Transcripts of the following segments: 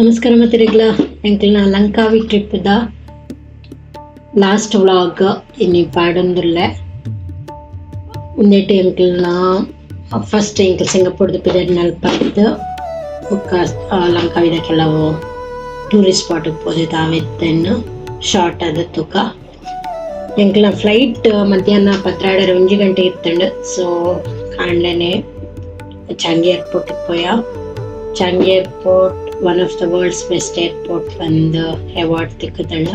ನಮಸ್ಕಾರ ಮತ್ತಿರಗ್ಲ ಎಂಕ್ಲ್ನ ಲಂಕಾವಿ ಟ್ರಿಪ್ದ last vlog ಇನ್ನು ಪಾಡೊಂದುಲ್ಲೆ ಉಂದೆಟ್ ಎಂಕ್ಲ್ನ ಫಸ್ಟ್ ಎಂಕ್ಲ್ ಸಿಂಗಪೂರ್ದ ಪಿದಡ್ ನಲ್ಪತ್ತು ಬೊಕ್ಕ ಲಂಕಾವಿದ ಕೆಲವು ಟೂರಿಸ್ಟ್ ಸ್ಪಾಟ್ಗೆ ಪೋದಿದ್ದು ಆವೆತ್ತನ್ನು ಶಾರ್ಟ್ ಆದ ತುಕ ಎಂಕ್ಲ್ನ ಫ್ಲೈಟ್ ಮಧ್ಯಾಹ್ನ 12:30 ಗಂಟೆಗೆ ಇತ್ತಂಡು. ಸೊ ಕಾಂಡ್ಲೆನೆ ಚಾಂಗಿ ಏರ್ಪೋರ್ಟ್ಗೆ ಪೋಯ. Changi airport one of the world's best airport ಬಂದು ಅವಾರ್ಡ್ ತಿಕ್ಕದಳ.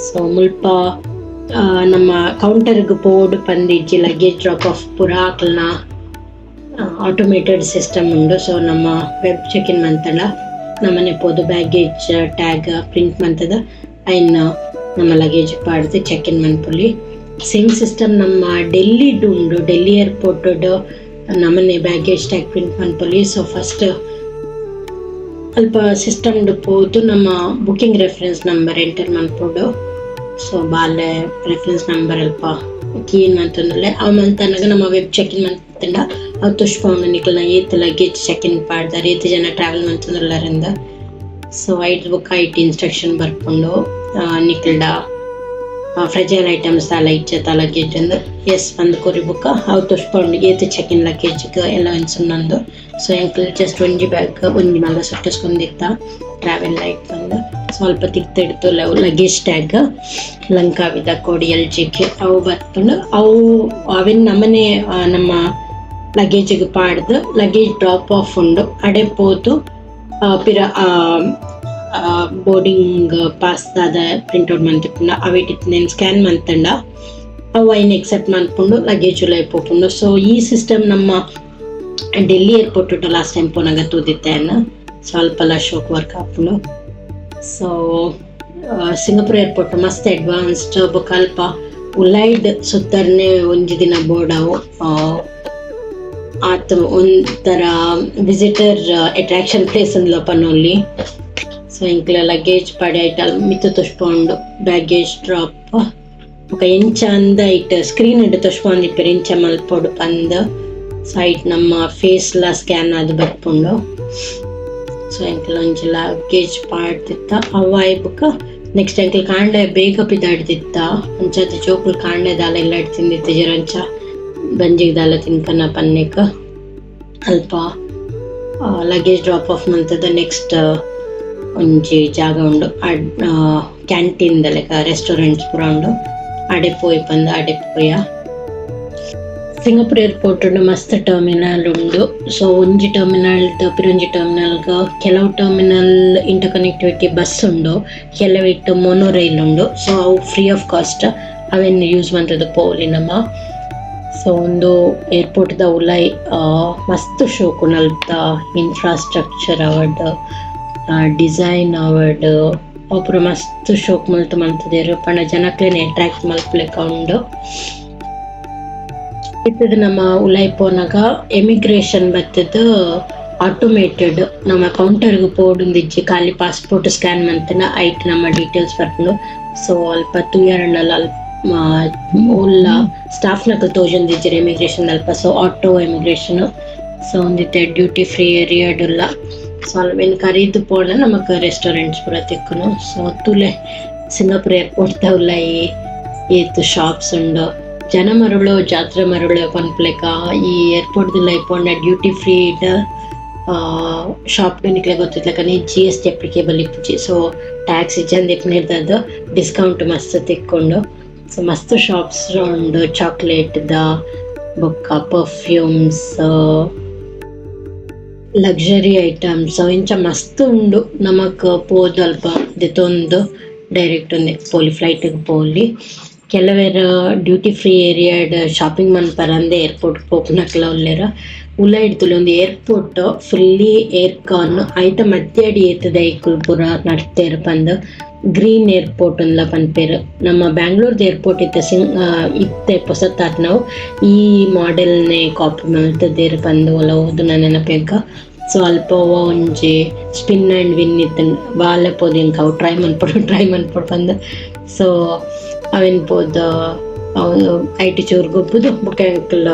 ಸೊ ಮುಲ್ಪ ನಮ್ಮ ಕೌಂಟರ್ಗೆ ಬೋರ್ಡ್ ಬಂದಿಜ್ಜಿ ಲಗೇಜ್ ಡ್ರಾಪ್ ಆಫ್ ಪುರಾಕ್ಲ್ನ ಆಟೋಮೇಟೆಡ್ ಸಿಸ್ಟಮ್ ಉಂಡು. ಸೊ ನಮ್ಮ ವೆಬ್ ಚೆಕ್ ಇನ್ ಮಂತಳ ನಮ್ಮನೆ ಪೋದು ಬ್ಯಾಗೇಜ್ ಟ್ಯಾಗ್ ಪ್ರಿಂಟ್ ಮಂತದ ಐನ್ ನಮ್ಮ ಲಗೇಜ್ ಪಾಡ್ದು ಚೆಕ್ ಇನ್ ಮನ್ಪುಲಿ. ಸೇಮ್ ಸಿಸ್ಟಮ್ ನಮ್ಮ ಡೆಲ್ಲಿಡು ಉಂಡು. ಡೆಲ್ಲಿ ಏರ್ಪೋರ್ಟ್ ನಮ್ಮನೆ ಬ್ಯಾಗೇಜ್ ಟ್ಯಾಗ್ ಪ್ರಿಂಟ್ ಮನ್ಪುಲಿ. ಸೊ ಫಸ್ಟ್ ಅಲ್ಪ ಸಿಸ್ಟಮ್ಡು ಪೋದು ನಮ್ಮ ಬುಕಿಂಗ್ ರೆಫರೆನ್ಸ್ ನಂಬರ್ ಎಂಟರ್ ಮನ್ಪೋಡು. ಸೊ ಬಾಲೆ ರೆಫರೆನ್ಸ್ ನಂಬರ್ ಅಲ್ಪ ಕೀನ್ ಮಂತಂದ್ರೆ ಅವು ಮಂತನಾಗ ನಮ್ಮ ವೆಬ್ ಚೆಕ್ ಇನ್ ಮಂತಂಡ ಅವು ತುಷ್ಪೌಂಡು ನಿಕ್ಲನ ಏತ್ ಲಗೇಜ್ ಚೆಕ್ ಇನ್ ಪಾಡ್ದಾರೆ ಏತ್ ಜನ ಟ್ರಾವೆಲ್ ಮಂತಂದ್ರಲ್ಲರಿಂದ. ಸೊ ಐಟ್ ಬುಕ್ ಐಟ್ ಇನ್ಸ್ಟ್ರಕ್ಷನ್ ಬರ್ಕೊಂಡು ನಿಕ್ಲ್ಡ ಫ್ರೆಜೈಲ್ ಐಟಮ್ಸ್ ತಾಲ ಇಚ್ಚ ಲಗೇಜ್ ಅಂದು ಎಸ್ ಬಂದು ಕೊರಿ ಬುಕ್ಕ ಅವು ತುಷ್ಪೌಂಡು ಏತ್ ಚೆಕ್ ಇನ್ ಲಗೇಜ್ಗೆ ಎಲ್ಲ ಅನ್ಸುನ್ನೊಂದು. ಸೊ ಎಂಕ್ಲ್ ಜಸ್ಟ್ ಒಂಜಿ ಬ್ಯಾಗ್ ಒಂಜಿ ಮಲ್ಲ ಸುಟ್ಟಿಸ್ಕೊಂಡಿತ್ತ ಟ್ರಾವೆಲ್ ಲೈಟ್ ಬಂದು ಸ್ವಲ್ಪ ತಿಕ್ತಿಡ್ತು ಲಗೇಜ್ ಟ್ಯಾಗ್ ಲಂಕಾವಿದ ಕೋಡಿ LGಗೆ ಅವು ಬರ್ತುಂಡು. ಅವು ಅವಿನ ನಮ್ಮನೆ ನಮ್ಮ ಲಗೇಜಿಗೆ ಪಾಡ್ದು ಲಗೇಜ್ ಡ್ರಾಪ್ ಆಫ್ ಉಂಡು. ಅಡೆ ಪೋದು ಪಿರ ಬೋರ್ಡಿಂಗ್ ಪಾಸ್ ದಾದ ಪ್ರಿಂಟ್ಔಟ್ ಮಂತಿಪ್ಪುಂಡು ಅವೇಟಿತ್ತು ಸ್ಕ್ಯಾನ್ ಮಂತಂಡ ಅವು ಐನ್ ಎಕ್ಸೆಪ್ಟ್ ಮನ್ಪುಂಡು ಲಗೇಜ್ ಉಲೈ ಪೋಪುಂಡು. ಸೊ ಈ ಸಿಸ್ಟಮ್ ನಮ್ಮ ಡೆಲ್ಲಿ ಏರ್ಪೋರ್ಟ್ ಲಾಸ್ಟ್ ಟೈಮ್ ಪೋನಾಗ ತೂದಿತ್ತೆ ಅನ್ನ ಸ್ವಲ್ಪ ಶೋಕ್ ವರ್ಕ್ ಹಾಪುಂಡು. ಸೊ ಸಿಂಗಪುರ್ ಏರ್ಪೋರ್ಟ್ ಮಸ್ತ್ ಅಡ್ವಾನ್ಸ್ಡ್ ಬೊಕ್ಕ ಅಲ್ಪ ಉಲೈಡ್ ಸುತ್ತರ್ನೆ ಒಂಜಿ ದಿನ ಬೋರ್ಡ್ ಅವು ಆತ ಒಂಥರ ವಿಸಿಟರ್ ಅಟ್ರಾಕ್ಷನ್ ಪ್ಲೇಸ್ ಅಂದ್ಲ ಪನ್ನೊಲ್ಲಿ. ಸೊ ಇಂಕ್ಲ ಲಗೇಜ್ ಪಡೆ ಐಟಲ್ ಮಿತ್ತು ತುಷ್ಪೊಂಡು ಬ್ಯಾಗೇಜ್ ಡ್ರಾಪ್ ಬೊಕ ಎಂಚ ಅಂದ ಐಟ್ ಸ್ಕ್ರೀನ್ ಇಟ್ಟು ತುಷ್ಪೊಂದಿಪ್ಪೆರ್ ಎಂಚ ಮಲ್ಪೊಡು ಪಂದ್ ಸೈಟ್ ನಮ್ಮ ಫೇಸ್ ಲ ಸ್ಕ್ಯಾನ್ ಆದ್ ಬರ್ಪುಂಡು. ಸೊ ಎಂಕ್ಲ ಒಂಜಿ ಲಗೇಜ್ ಪಾಡ್ದಿತ್ತ ಅವ ಬೊಕ ನೆಕ್ಸ್ಟ್ ಎಂಕ್ಲ ಕಾಂಡೆ ಬೇಗ ಪಿದಾಡ್ದಿತ್ತ ಅಂಚಾದ ಜೋಕುಲು ಕಾಂಡೆ ದಾಲ ಎಲ್ಲ ಇಟ್ಟು ತಿಂದಿತ್ತೆ ಜರಂಚ ಬಂಜಿಗೆ ದಾಲ ತಿನ್ಕನ ಪನ್ನೆಕ್ ಅಲ್ಪ ಲಗೇಜ್ ಡ್ರಾಪ್ ಆಫ್ ಮಂತದ ನೆಕ್ಸ್ಟ್ ಒಂಜಿ ಜಾಗ ಉಂಡು ಕ್ಯಾಂಟೀನ್ ಲೆಕ್ಕ ರೆಸ್ಟೋರೆಂಟ್ಸ್ ಪೂರ ಉಂಡು. ಅಡೆ ಪೋಯ್ ಬಂದು ಅಡೆ ಪೋಯ. ಸಿಂಗಪುರ್ ಏರ್ಪೋರ್ಟ್ ಮಸ್ತ್ ಟರ್ಮಿನಲ್ ಉಂಡು. ಸೊ ಒಂಜಿ ಟರ್ಮಿನಲ್ ಪಿರೊಂಜಿ ಟರ್ಮಿನಲ್ಗ ಕೆಲವು ಟರ್ಮಿನಲ್ ಇಂಟರ್ ಕನೆಕ್ಟಿವಿಟಿ ಬಸ್ ಉಂಡು, ಕೆಲವಿಟ್ಟು ಮೊನೋ ರೈಲ್ ಉಂಡು. ಸೊ ಅವು ಫ್ರೀ ಆಫ್ ಕಾಸ್ಟ್ ಅವೆನ್ನು ಯೂಸ್ ಮಂತದ್ದು ಪೋಲಿ ನಮ್ಮ. ಸೊ ಒಂದು ಏರ್ಪೋರ್ಟ್ದ ಉಲೈ ಮಸ್ತ್ ಶೋಕು ನಲ್ತ ಇನ್ಫ್ರಾಸ್ಟ್ರಕ್ಚರ್ ಅವಡ್ ಡಿಸೈನ್ ಅವಡ್ ಒಬ್ರು ಮಸ್ತ್ ಶೋಕ್ ಮಲ್ತು ಮಂತದೇರು ಪಂಡ ಜನಕ್ಲೇನೆ ಅಟ್ರಾಕ್ಟ್ ಮಲ್ಪಲೆಕ ಉಂಡು. ಇತ್ತದ ನಮ್ಮ ಉಲೈ ಪೋನಾಗ ಎಮಿಗ್ರೇಷನ್ ಬತ್ತದ ಆಟೋಮೇಟೆಡ್ ನಮ್ಮ ಕೌಂಟರ್ಗೆ ಪೋಡುಂದಿಜ್ಜಿ ಖಾಲಿ ಪಾಸ್ಪೋರ್ಟ್ ಸ್ಕ್ಯಾನ್ ಮಂತನ ಐಟ್ ನಮ್ಮ ಡೀಟೇಲ್ಸ್ ಬರ್ಪುಂಡು. ಸೊ ಅಲ್ಪ ತೂಯರಂಡಲ ಓಲ್ಲ ಸ್ಟಾಫ್ನಾಗ ತೋಜೊಂದಿಜ್ಜರು ಎಮಿಗ್ರೇಷನ್ ಅಲ್ಪ. ಸೊ ಆಟೋ ಎಮಿಗ್ರೇಷನ್ ಸೊ ಒಂದಿತ್ತೆ ಡ್ಯೂಟಿ ಫ್ರೀ ಏರಿಯಾಡುಲ್ಲ. ಸೊ ಅಲ್ವೇನು ಕರೀದು ಪೋಣ ನಮಕ್ ರೆಸ್ಟೋರೆಂಟ್ಸ್ ಪೂರ ತಿಕ್ಕುನು. ಸೊ ತುಲೆ ಸಿಂಗಪುರ್ ಏರ್ಪೋರ್ಟ್ ಉಲೈ ಏತ್ ಶಾಪ್ಸ್ ಉಂಡು. ಜನ ಮರುಳು ಜಾತ್ರೆ ಮರುಳು ಪನ್ಪ್ಲೆಕ ಈ ಏರ್ಪೋರ್ಟ್ ಇಪ್ಪೊಂಡ ಡ್ಯೂಟಿ ಫ್ರೀ ಶಾಪ್ ನಿಕ್ಲೆ ಗೊತ್ತಿತ್ಲಕ ನೀ GST ಅಪ್ಲಿಕೇಬಲ್ ಇಪ್ಪುಜಿ. ಸೊ ಟ್ಯಾಕ್ಸ್ ಇಜ್ಜಂದು ಇಪ್ಪನಿರ್ದದ್ದು ಡಿಸ್ಕೌಂಟ್ ಮಸ್ತ್ ತಿಕ್ಕೊಂಡು. ಸೊ ಮಸ್ತ್ ಶಾಪ್ಸ್ ಉಂಡು ಚಾಕ್ಲೇಟ್ದ ಬೊಕ್ಕ ಪರ್ಫ್ಯೂಮ್ಸ್ ಲಕ್ಸರಿ ಐಟಮ್ಸ್ ಇಂಚ ಮಸ್ತ್ ಉಂಡು. ನಮಕ್ ಪೋದು ಅಲ್ಪ ದೆತೊಂದು ಡೈರೆಕ್ಟ್ ಒಂದು ಪೋಲಿ ಫ್ಲೈಟ್ಗೆ ಪೋಲಿ. ಕೆಲವೇರ ಡ್ಯೂಟಿ ಫ್ರೀ ಏರಿಯಾಡ್ ಶಾಪಿಂಗ್ ಮನ್ಪರ ಅಂದೆ ಏರ್ಪೋರ್ಟ್ ಪೋಪುನಕ್ಲ ಉಲ್ಲೆರ ಉಲ ಇಡ್ತುಲೆ ಒಂದು ಏರ್ಪೋರ್ಟ್ ಫುಲ್ಲಿ ಏರ್ ಕಾನ್ ಐತ ಮಧ್ಯಾಡಿ ಏತದ ಐಕುಲ್ ಪೂರ ನಡ್ತೇರು ಪಂದ್ ಗ್ರೀನ್ ಏರ್ಪೋರ್ಟ್ ಅಂದ್ಲ ಪನ್ಪೇರು. ನಮ್ಮ ಬ್ಯಾಂಗ್ಳೂರ್ದ ಏರ್ಪೋರ್ಟ್ ಇತ್ತೆ ಪೊಸತ್ತಾತ್ ನಾವು ಈ ಮಾಡೆಲ್ನೇ ಕಾಪಿ ಮಲ್ತದೇರು ಪಂದ್ ಒಲ ಓದು ನನ್ನ ನೆನಪೇಗ. ಸೊ ಅಲ್ಪ ಒಂಜಿ ಸ್ಪಿನ್ ಆ್ಯಂಡ್ ವಿನ್ ಇತ್ತು ಬಾಲೆ ಪೋದು ಇಂಕ ಅವು ಟ್ರೈ ಮನ್ಪೊಡು ಬಂದು. ಸೊ ಅವೇನು ಪೋದು ಅವು ಐಟಿ ಚೂರು ಗೊಬ್ಬುದು ಬುಕ್ಕ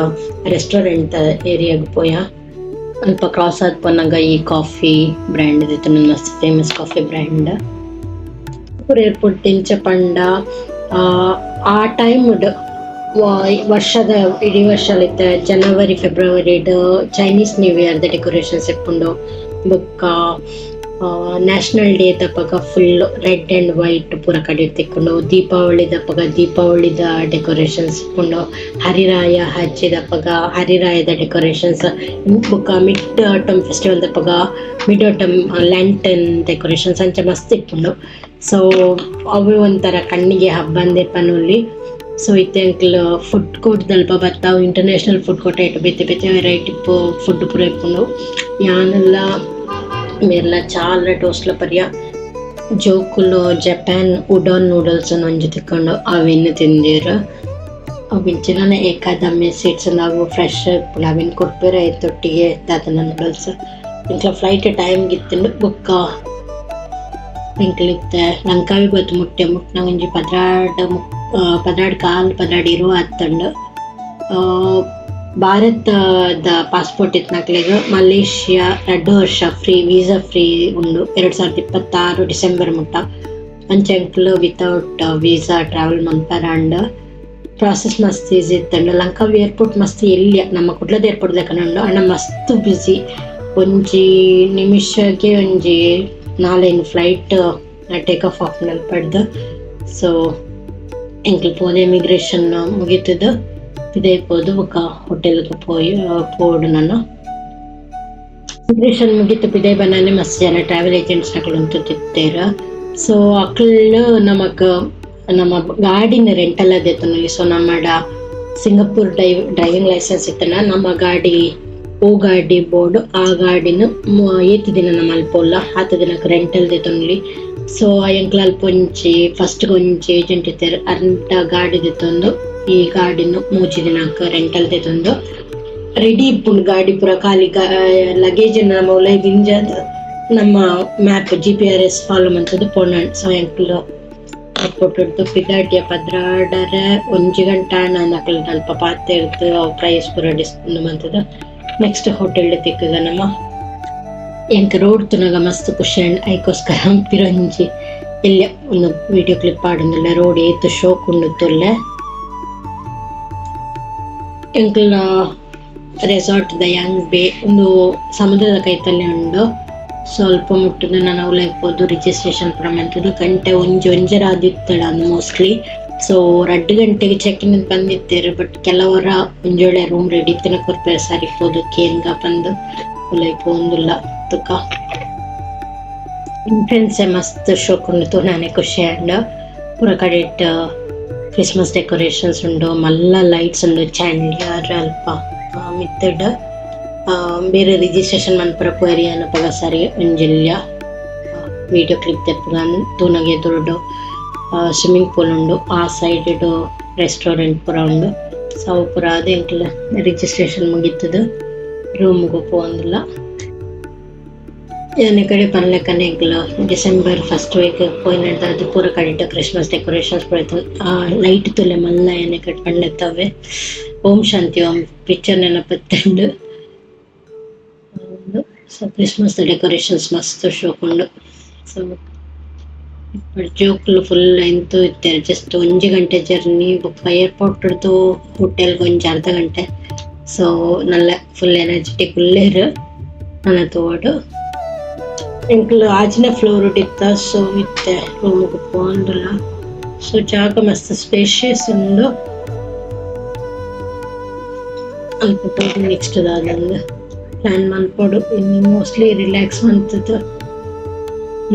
ರೆಸ್ಟೋರೆಂಟ್ ಏರಿಯಾಗೆ ಪೋಯ. ಅಲ್ಪ ಕ್ರಾಸ್ ಆದ್ ಪನ್ನಗ ಈ ಕಾಫಿ ಬ್ರ್ಯಾಂಡ್ ಇತ್ತು ನನ್ನ ಮಸ್ತ್ ಫೇಮಸ್ ಕಾಫಿ ಬ್ರ್ಯಾಂಡ್ ಏರ್ಪೋರ್ಟ್ ಇಂಚ ಪಂಡ ಆ ಟೈಮ್ ವರ್ಷದ ಇಡೀ ವರ್ಷಲಿತ್ತ ಜನವರಿ ಫೆಬ್ರವರಿ ಚೈನೀಸ್ ನ್ಯೂ ಇಯರ್ ಡೆಕೋರೇಷನ್ಸ್ ಇಪ್ಪುಂಡು ಬೊಕ್ಕ ನ್ಯಾಷನಲ್ ಡೇ ದಪ್ಪಗ ಫುಲ್ ರೆಡ್ ಅಂಡ್ ವೈಟ್ ಪೂರ ಕಡೆ ತಿಕ್ಕೊಂಡು ದೀಪಾವಳಿ ದಪ್ಪಗ ದೀಪಾವಳಿದ ಡೆಕೋರೇಷನ್ಸ್ ಇಪ್ಪುಂಡು ಹರಿರಾಯ ಹಚ್ಚಿ ದಪ್ಪಗ ಹರಿರಾಯದ ಡೆಕೋರೇಷನ್ಸ್ ಬೊಕ್ಕ ಮಿಡ್ ಆಟಮ್ ಫೆಸ್ಟಿವಲ್ ದಪ್ಪಗ ಮಿಡ್ ಆಟಮ್ ಲ್ಯಾಂಟನ್ ಡೆಕೋರೇಷನ್ಸ್ ಅಂಚ ಮಸ್ತ್ ಇಪ್ಪುಂಡು ಸೊ ಅವು ಒಂಥರ ಕಣ್ಣಿಗೆ ಹಬ್ಬಂದೆ ಪನುಲ್ಲಿ ಸೊ ಇತ್ತೆ ಅಂಕಲ್ ಫುಡ್ ಕೋರ್ಟ್ ದಲ್ಪ ಬತ್ತಾವು ಇಂಟರ್ನ್ಯಾಷನಲ್ ಫುಡ್ ಕೋರ್ಟ್ ಆಯ್ತು ಬೇತೆ ಬೇತೆ ವೆರೈಟಿ ಫುಡ್ ಪೂರ ಇಪ್ಪುಂಡು ಯಾನೆಲ್ಲ ಮೇರ್ಲ ಚಾಲ ಟೋಸ್ಟ್ಲ ಪರ್ಯ ಜೋಕುಲು ಜಪಾನ್ ಉಡಾನ್ ನೂಡಲ್ಸ್ ಒಂಜಿ ತಿಕ್ಕೊಂಡು ಅವಿನ್ ತಿಂದಿರು ಅವಿಂಚಿನ ಏಕಾದಮ್ಮಿ ಸೀಟ್ಸ್ ನಾವು ಫ್ರೆಶ್ ಅವಿನ್ ಕೊಡ್ಪೇರ ತೊಟ್ಟಿಗೆ ದಾದನ ನೂಡಲ್ಸ್ ಇಂಕ್ಲ ಫ್ಲೈಟ್ ಟೈಮ್ ಗಿತ್ತಂಡು ಬುಕ್ಕ ಇಂಕ್ಲಿತ್ತೆ ಲಂಕಾವಿ ಗೊತ್ತು ಮುಟ್ಟೆ ಮುಟ್ಟನ ಒಂಜಿ ಪದ್ರಾಡ್ ಕಾಲ್ ಪದ್ರಾಡ್ ಇರುವ ಹತ್ತಂಡು ಭಾರತದ ಪಾಸ್ಪೋರ್ಟ್ ಇತ್ನಾಕ್ಲೆಗ್ ಮಲೇಷ್ಯಾ 2 ವರ್ಷ ಫ್ರೀ ವೀಸಾ ಫ್ರೀ ಉಂಡು 2026 ಡಿಸೆಂಬರ್ ಮುಟ್ಟ ಅಂಚೆಂಕ್ಲು ವಿತೌಟ್ ವೀಸಾ ಟ್ರಾವೆಲ್ ಮನ್ಪರ ಅಂಡ್ ಪ್ರಾಸೆಸ್ ಮಸ್ತ್ ಈಸಿ ಇತ್ತಂಡು ಲಂಕಾವಿ ಏರ್ಪೋರ್ಟ್ ಮಸ್ತ್ ಎಲ್ಲಿ ನಮ್ಮ ಕುಡ್ಲದ ಏರ್ಪೋರ್ಟ್ ಲೆಕ್ಕನುಂಡು ಅಣ್ಣ ಮಸ್ತ್ ಬ್ಯುಸಿ ಒಂಜಿ ನಿಮಿಷಕ್ಕೆ ಒಂಜಿ 4 ಫ್ಲೈಟ್ ಟೇಕ್ ಆಫ್ ನಲ್ಪಡ್ದು ಸೊ ಎಂಕ್ಲು ಪೋದೆ ಇಮಿಗ್ರೇಷನ್ ಮುಗೀತದ ಇದೇ ಪೋದು ಬೊಕ್ಕ ಹೋಟೆಲ್ಗೆ ಪೋಡು ನಾನು ಇಮಿಗ್ರೇಷನ್ ಮುಗೀತು ಪಿದೇ ಬನ್ನಾನೆ ಮಸ್ತ್ ಜನ ಟ್ರಾವೆಲ್ ಏಜೆಂಟ್ಸ್ ನಕಲಂತೂ ತಿತ್ತೇರ ಸೊ ಅಕ್ಲು ನಮ್ಮ ಗಾಡಿನ ರೆಂಟಲ್ ಅದೇತನಲ್ಲಿ ಸೊ ನಮ್ಮಡ ಸಿಂಗಪೂರ್ ಡ್ರೈವಿಂಗ್ ಲೈಸೆನ್ಸ್ ಇತ್ತನ ನಮ್ಮ ಗಾಡಿ ಗಾಡಿ ಬೋರ್ಡ್ ಆ ಗಾಡಿನ 8 ದಿನ ನಮ್ಮ ಅಲ್ಪೋಲ್ಲ 10 ದಿನಕ್ಕೆ ರೆಂಟಲ್ ದೇತೊಂಡ್ಲಿ ಸೊ ಎಂಕ್ಲ ಅಲ್ಪೊಂಚಿ ಫಸ್ಟ್ ಒಂಜಿ ಏಜೆಂಟ್ ಇತ್ತೇರು ಅರ್ಧ ಗಾಡಿ ದಿತ್ತೊಂದು ಈ ಗಾಡಿನ 3 ದಿನಕ್ಕೆ ರೆಂಟಲ್ ದೇತೊಂದು ರೆಡಿ ಇಪ್ಪುಂಡು ಗಾಡಿ ಪೂರ ಖಾಲಿ ಲಗೇಜ್ ನಮ್ಮ ಉಲೈ ದಿಂಜದ ನಮ್ಮ ಮ್ಯಾಪ್ GPS ಫಾಲೋ ಮಂತದ್ದು ಪೋಣ್ ಸೊ ಎಂಕ್ಲು ಏರ್ಪೋರ್ಟ್ ಪಿದಾಟಿಯ ಪದ್ರಾಡರ 1 ಗಂಟೆ ನಕಲ್ ಅಲ್ಪ ಪಾತೆ ಇರ್ತು ಪ್ರೈಸ್ ಪೂರ ಡಿಸ್ಕೌಂಟ್ ಮಂತದ ನೆಕ್ಸ್ಟ್ ಹೋಟೆಲ್ ತಿಕ್ಕಗ ನಮ್ಮ ಎಂಕ ರೋಡ್ ತುನಗ ಮಸ್ತ್ ಖುಷಿ ಐಕೋಸ್ಕರ ಪಿರಂಜಿ ಎಲ್ಲ ಒಂದು ವಿಡಿಯೋ ಕ್ಲಿಪ್ ಆಡೊಂದುಲ್ಲ ರೋಡ್ ಏತು ಶೋಕ್ ಉಂಡುತ್ತುಲ್ಲೆ ಎಂಕಲ್ನ ರೆಸಾರ್ಟ್ ದ ಯಂಗ್ ಬೇ ಒಂದು ಸಮುದ್ರದ ಕೈತಲ್ಲೇ ಉಂಡು ಸ್ವಲ್ಪ ಮುಟ್ಟುದು ನಾನು ಅವಲೈಪೋದು ರಿಜಿಸ್ಟ್ರೇಷನ್ ಪುರ ಮಂತದ್ದು ಗಂಟೆ ಒಂಜರಾದಿತ್ತಳ ಅಂದು ಮೋಸ್ಟ್ಲಿ ಸೊ 2 ಗಂಟೆಗೆ ಚೆಕ್ ಇನ್ ಬಂದಿತ್ತೇರು ಬಟ್ ಕೆಲವರ ಒಂಜೊಳ್ಳೆ ರೂಮ್ ರೆಡಿ ಇತ್ತಿನ ಕೊರ್ಪೇರು ಸರಿಪೋದು ಕೇನ್ಗ ಬಂದು ಉಲೈಪೋಂದುಲ್ಲ ತುಕ ಎಂಟ್ರೆನ್ಸ್ ಮಸ್ತ್ ಶೋಕ್ ಉಂಡು ನಾನೇ ಖುಷಿ ಅಂಡ್ ಪೂರ ಕಡೆ ಕ್ರಿಸ್ಮಸ್ ಡೆಕೋರೇಷನ್ಸ್ ಉಂಡು ಮಲ್ಲ ಲೈಟ್ಸ್ ಉಂಡು ಚಾಂಡ್ಲಿಯರ್ ಅಲ್ಪ ಮಿತ್ತಡ್ ಬೇರೆ ರಿಜಿಸ್ಟ್ರೇಷನ್ ಮನ್ಪುರ ಪೋರಿ ಅನ್ನಪಗ ಸರಿ ಒಂಜಿಲ್ಯ ವಿಡಿಯೋ ಕ್ಲಿಪ್ ತೆಪ್ಪಗ ತೂನಗೆ ದೊಡ್ಡ ಸ್ವಿಮ್ಮಿಂಗ್ ಪೂಲ್ ಉಂಡು ಆ ಸೈಡ್ ರೆಸ್ಟೋರೆಂಟ್ ಪೂರ ಉಂಡು ಸೊ ಪೂರ ಅದು ಎಂಕ್ಲ ರಿಜಿಸ್ಟ್ರೇಷನ್ ಮುಗೀತದ ರೂಮ್ಗೂ ಪೋಂದಿಲ್ಲ ಏನೇ ಕಡೆ ಪನ್ಲೆಕ್ಕನೆ ಎಂಕ್ಲ ಡಿಸೆಂಬರ್ ಫಸ್ಟ್ ವೀಕ್ ಪೋಯಿನಡ್ದ ಅದು ಪೂರ ಕಡೆ ಕ್ರಿಸ್ಮಸ್ ಡೆಕೋರೇಷನ್ಸ್ ಪೂರ ಲೈಟ್ ತುಲೆ ಮಲ್ಲ ಏನೇ ಕಡೆ ಪಂಡೆತ್ತವೆ ಓಂ ಶಾಂತಿ ಓಂ ಪಿಕ್ಚರ್ ನೆನಪತ್ತಂಡು ಸೊ ಕ್ರಿಸ್ಮಸ್ ಡೆಕೋರೇಷನ್ಸ್ ಮಸ್ತ್ ಶೋಕ್ ಉಂಡು ಸೊ ಜೋಕ್ಲು ಫುಲ್ ಎಂತೂ ಇತ್ತೇರು ಜಸ್ಟ್ 1 ಗಂಟೆ ಜರ್ನಿ ಬುಕ್ ಏರ್ಪೋರ್ಟ್ ಹಿಡ್ದು ಹೋಟೆಲ್ಗೆ ಒಂಜಿ ಅರ್ಧ ಗಂಟೆ ಸೊ ನಲ್ಲ ಫುಲ್ ಎನರ್ಜೆಟಿಕ್ ಉಳ್ಳೇರು ನನ್ನ ತೋಡು ಎಂಕ್ಲು ಆಚಿನ ಫ್ಲೋರ್ ಇತ್ತ ಸೊ ಇತ್ತೆ ರೂಮ್ಗೆ ಪೋಂದುಲ್ಲ ಸೊ ಜಾಗ ಮಸ್ತ್ ಸ್ಪೇಷಿಯಸ್ ಉಂಡು ಅಲ್ಪ ನೆಕ್ಸ್ಟ್ ದಾದಂದು ಪ್ಲಾನ್ ಮನ್ಪೋಡು ಇನ್ನು ಮೋಸ್ಟ್ಲಿ ರಿಲ್ಯಾಕ್ಸ್ ಮಂತದ್ದು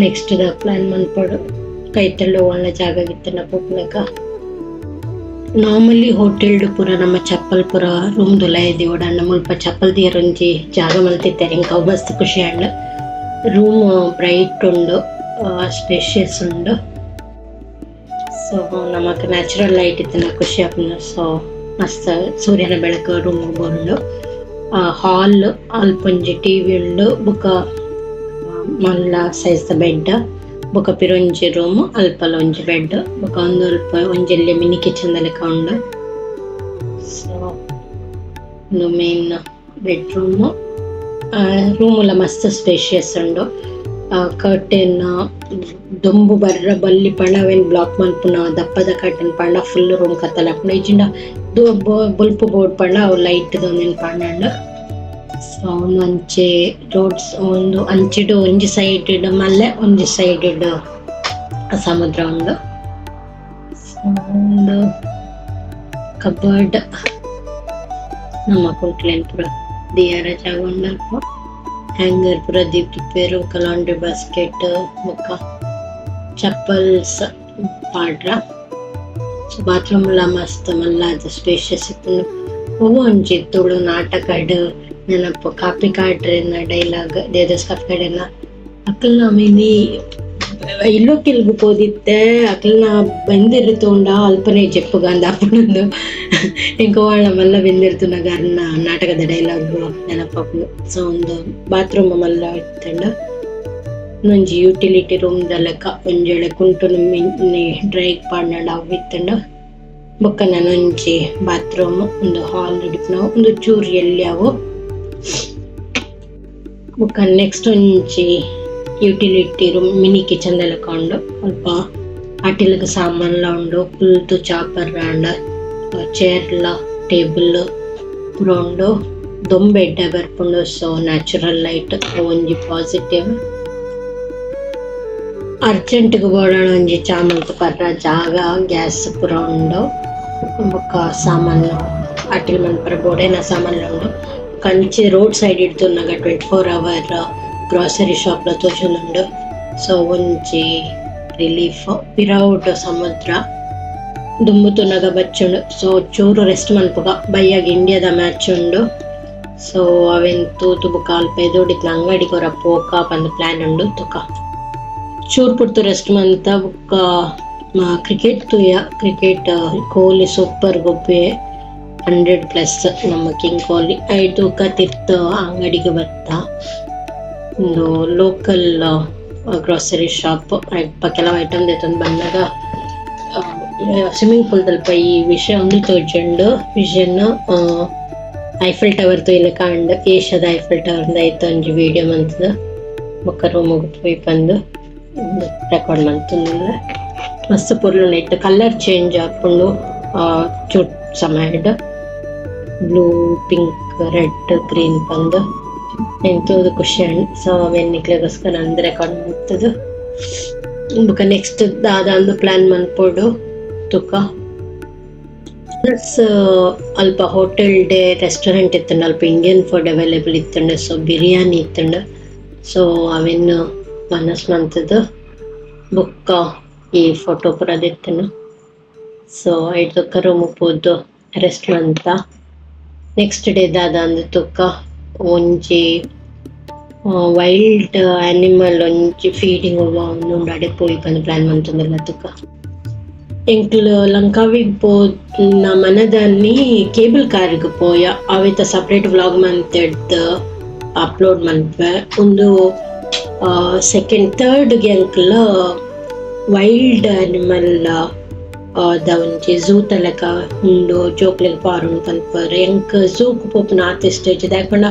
ನೆಕ್ಸ್ಟ್ ಪ್ಲಾನ್ ಮನ್ಪೋಡು ಕೈತಳ್ಳು ಒಳ್ಳೆ ಜಾಗ ಗಿತ್ತನ ಪೋಪ್ಲಕ ನಾರ್ಮಲಿ ಹೋಟೆಲ್ಡ್ ಪೂರ ನಮ್ಮ ಚಪ್ಪಲ್ ಪೂರ ರೂಮ್ ದುಲ ಇದೀವಡ ಮುಲ್ಪ ಚಪ್ಪಲ್ ದಿಯರೊಂಜಿ ಜಾಗ ಮಲ್ತಿದ್ದಾರೆ ಇಂಕ ಮಸ್ತ್ ಖುಷಿ ಅಂಡ್ ರೂಮ್ ಬ್ರೈಟ್ ಉಂಡು ಸ್ಪೇಷಿಯಸ್ ಉಂಡು ಸೊ ನಮಕ್ ನ್ಯಾಚುರಲ್ ಲೈಟ್ ಇತ್ತನ ಖುಷಿ ಆಪುಂಡು ಸೊ ಮಸ್ತ್ ಸೂರ್ಯನ ಬೆಳಕು ರೂಮ್ ಬೋರುಂಡು ಹಾಲ್ ಅಲ್ಪೊಂಜಿ ಟಿವಿ ಉಂಡು ಬುಕ್ಕ ಮಲ್ಲ ಸೈಜ್ ದ ಬೆಡ್ ಬೊಕ ಪಿರೊಂಜಿ ರೂಮ್ ಅಲ್ಪಲ ಒಂಜಿ ಬೆಡ್ ಬೊಕ ಒಂದು ಅಲ್ಪ ಒಂಜೆಲ್ಲೆ ಮಿನಿ ಕಿಚನ್ ಲೆಕ್ಕ ಉಂಡು ಸೊ ಒಂದು ಮೇನ್ ಬೆಡ್ರೂಮ್ ರೂಮುಲ ಮಸ್ತ್ ಸ್ಪೇಷಿಯಸ್ ಉಂಡು. ಕರ್ಟೆನ್ ದೊಂಬು ಬರ್ರ ಬಲ್ಲಿ ಪಂಡ ಅವೇನು ಬ್ಲಾಕ್ ಮಲ್ಪುನ ದಪ್ಪದ ಕರ್ಟೆನ್ ಪಂಡ ಫುಲ್ ರೂಮ್ ಕತ್ತಲಾಪುಂಡು. ಇಜ್ಜಿಂಡ ಬುಲ್ಪು ಬೋರ್ಡ್ ಪಂಡ ಅವು ಲೈಟ್ ದೊಂದಿನ ಪಂಡ. ಸೊ ಒಂದು ಅಂಚೆ ರೋಡ್ಸ್ ಒಂದು ಅಂಚಿಡು ಒಂಜಿ ಸೈಡ್ ಮಲ್ಲೆ ಒಂಜಿ ಸೈಡ್ ಸಮುದ್ರ ಉಂಡು. ಒಂದು ಕಬರ್ಡ್ ನಮ್ಮ ಕುಂಟ್ಲೇನ್ ಪುರ ದಿಯಾರ ಜಾಗ ಉಂಡಲ್ಪ. ಹ್ಯಾಂಗರ್ ಪುರ ದೀಪ್ತಿಪ್ಪೇರು ಲಾಂಡ್ರಿ ಬಾಸ್ಕೆಟ್ ಬೊಕ್ಕ ಚಪ್ಪಲ್ಸ್ ಪಾಡ್ರ. ಸೊ ಬಾತ್ರೂಮ್ ಎಲ್ಲ ಮಸ್ತ್ ಮಲ್ಲಾದ ಸ್ಪೇಷಿಯಸ್ ಇಪ್ಪುಂಡು. ಒವು ಒಂಜಿತ್ತುಳು ನಾಟಕಡ್ ನೆನಪು ಕಾಪಿ ಕಾಡ್ರೆನ ಡೈಲಾಗ್ ದೇದಸ್ ಕಾಪಿ ಕಾಡೆಲ್ಲ ಅಕ್ಕಲ್ನ ಮಿನಿ ಇಲ್ಲೋ ಕೆಲ್ಗು ಪೋದಿತ್ತೆ ಅಕ್ಕಲ್ನ ಬೆಂದಿರ್ತುಂಡ ಅಲ್ಪನೆ ಜೆಪ್ಪುಗ ಅಂದ ಅಪ್ಪನೊಂದು ಇಂಕ వాళ్ళ ಮಲ್ಲ ಬೆಂದಿರ್ತುನಾಗ ಅನ್ನ ನಾಟಕದ ಡೈಲಾಗ್ ನೆನಪಪ್ಪು. ಸೊ ಒಂದು ಬಾತ್ರೂಮ್ ಮಲ್ಲ ಇತ್ತಂಡ ಒಂಜಿ ಯುಟಿಲಿಟಿ ರೂಮ್ ಲೆಕ್ಕ ಒಂಜೆಳೆ ಕುಂಟು ಡ್ರೈ ಪಾಡ್ನಂಡ ಅವು ಇತ್ತಂಡ. ಬೊಕ್ಕ ನಾನು ಒಂಜಿ ಬಾತ್ರೂಮ್ ಒಂದು ಹಾಲ್ ಹಿಡಿಪು ನಾವು ಒಂದು ಚೂರು ಎಲ್ಲಿ ಅವು. ಬೊಕ್ಕ ನೆಕ್ಸ್ಟ್ ಒಂಜಿ ಯುಟಿಲಿಟಿ ರೂಮ್ ಮಿನಿ ಕಿಚನ್ ಲೆಕ್ಕ ಉಂಡು. ಸ್ವಲ್ಪ ಆಟಿಲಗ ಸಾಮಾನ್ಲ ಉಂಡು. ಪುಲ್ತು ಚಾಪರ್ ಅಂಡ ಚೇರ್ಲ ಟೇಬಲ್ ಪೂರ ಉಂಡು. ದೊಂಬೆಡ್ಡೆ ಬರ್ಪುಂಡು. ಸೊ ನ್ಯಾಚುರಲ್ ಲೈಟ್ ಒಂಜಿ ಪಾಸಿಟಿವ್. ಅರ್ಜೆಂಟ್ಗೆ ಬೋಡಾಣ ಒಂಜಿ ಚಾಮಂತ ಪರ್ರ ಜಾಗ ಗ್ಯಾಸ್ ಪೂರ ಉಂಡು. ಬೊಕ್ಕ ಸಾಮಾನು ಆಟಿಲ್ ಮನ್ಪರ ಬೋಡೇನ ಸಾಮಾನ್ಲ ಉಂಡು. ಕಂಚಿ ರೋಡ್ ಸೈಡ್ ಇಡ್ತುನಾಗ 24 hour ಗ್ರಾಸರಿ ಶಾಪ್ಲ ತೋಜುಂಡು. ಸೊ ಒಂಜಿ ರಿಲೀಫ್ ಪಿರೌಡ್ ಸಮುದ್ರ ದುಂಬುತುನಗ ಬಚ್ಚುಂಡು. ಸೊ ಚೂರು ರೆಸ್ಟ್ ಮನ್ಪುಗ ಬೈಯಾಗ ಇಂಡಿಯಾದ ಮ್ಯಾಚ್ ಉಂಡು. ಸೊ ಅವೆನ್ ತೂತು ಬುಕ್ಕ ಅಲ್ಪ ಎದೋಡಿತ್ನ ಅಂಗಡಿ ಕೊರ ಪೋಕ ಬಂದು ಪ್ಲಾನ್ ಉಂಡು. ತುಕ ಚೂರು ಪುರ್ತು ರೆಸ್ಟ್ ಮಂತ ಬುಕ್ಕ ಕ್ರಿಕೆಟ್ ತುಯ ಕ್ರಿಕೆಟ್ ಕೊಹ್ಲಿ ಸೂಪರ್ ಗೊಬ್ಬೆ 100+ ನಮ್ಮ ಕಿಂಗ್ ಕೊಹ್ಲಿ ಐದು ಕತ್ತಿತ್ತು ಅಂಗಡಿಗೆ ಬತ್ತ. ಒಂದು ಲೋಕಲ್ ಗ್ರಾಸರಿ ಶಾಪ್ ಕೆಲವು ಐಟಮ್ ತೆತ್ತೊಂದು ಬಂದಾಗ ಸ್ವಿಮ್ಮಿಂಗ್ ಪೂಲ್ ತಲ್ಪ ಈ ವಿಷಯ ಒಂದು ತೋಜುಂಡು. ವಿಷನ್ ಐಫಿಲ್ ಟವರ್ ತೊಯ್ಲೆ ಕಾಂಡ್ ಏಷ್ಯಾದ ಐಫಿಲ್ ಟವರ್ ಐತ ಒಂಜಿ ವಿಡಿಯೋ ಮಂತದ. ಬೊಕ್ಕ ರೂಮಿಗೆ ಪೋಯಿ ಬಂದು ರೆಕಾರ್ಡ್ ಮಂತಂದಿಲ್ಲ. ಮಸ್ತ್ ಪೊರ್ಲು ಇತ್ತು. ಕಲರ್ ಚೇಂಜ್ ಆಪುಂಡು ಚೂಟ್ ಸಮಯಡ್ ಬ್ಲೂ ಪಿಂಕ್ ರೆಡ್ ಗ್ರೀನ್ ಬಂದು ಎಂತದು ಖುಷಿ ಅಂಡ್. ಸೊ ಅವೆನ್ನಿಕ್ಲೆಗೋಸ್ಕರ ಅಂದ್ರೆ ರೆಕಾರ್ಡ್ ಮಾಡ್ತದು. ಬೊಕ್ಕ ನೆಕ್ಸ್ಟ್ ದಾದ ಒಂದು ಪ್ಲಾನ್ ಮನ್ಪೋಡು ತುಕ ಅಲ್ಪ ಹೋಟೆಲ್ ಡೇ ರೆಸ್ಟೋರೆಂಟ್ ಇತ್ತಂಡು. ಅಲ್ಪ ಇಂಡಿಯನ್ ಫುಡ್ ಅವೈಲೇಬಲ್ ಇತ್ತಂಡು. ಸೊ ಬಿರಿಯಾನಿ ಇತ್ತಂಡು. ಸೊ ಅವೆನ್ನು ಮನಸ್ ಮಂತದ್ದು. ಬೊಕ್ಕ ಈ ಫೋಟೋ ಪುರದ ಇತ್ತನು. ಸೊ ಐದು ರೂಮ್ ಪೋದು ರೆಸ್ಟ್ ಮಂತ. ನೆಕ್ಸ್ಟ್ ಡೇ ದಾದ ಅಂದು ತುಕ ಒಂಜಿ ವೈಲ್ಡ್ ಆನಿಮಲ್ ಒಂಜಿ ಫೀಡಿಂಗ್ ಉಂಡು ಅಡೆ ಪೋಯಿ ಬಂದು ಪ್ಲಾನ್ ಮಂತಂದಿಲ್ಲ ತುಕ. ಎಂಕ್ಲು ಲಂಕಾವಿಗೆ ಪೋನ ಮನದಲ್ಲಿ ಕೇಬಲ್ ಕಾರ್ಗೆ ಪೋಯ ಅವಿತ ಸಪ್ರೇಟ್ ವ್ಲಾಗ್ ಮಂತೆಡ್ದು ಅಪ್ಲೋಡ್ ಮನ್ಪೆ. ಒಂದು ಸೆಕೆಂಡ್ ಥರ್ಡ್ಗೆ ಅಂಕ್ಲ ವೈಲ್ಡ್ ಆನಿಮಲ್ ದ ಒಂಜಿ ಝೂ ತಲಕ ಉಂಡು ಜೋಕ್ಲೆಗ್ ಪಾರುಂಡು ಪನ್ಪರ್. ಎಂಕ್ ಝೂಕ್ ಪೋಪುನ ಆತ ಸ್ಟೇಜ್ ದಾಯಕೊಂಡ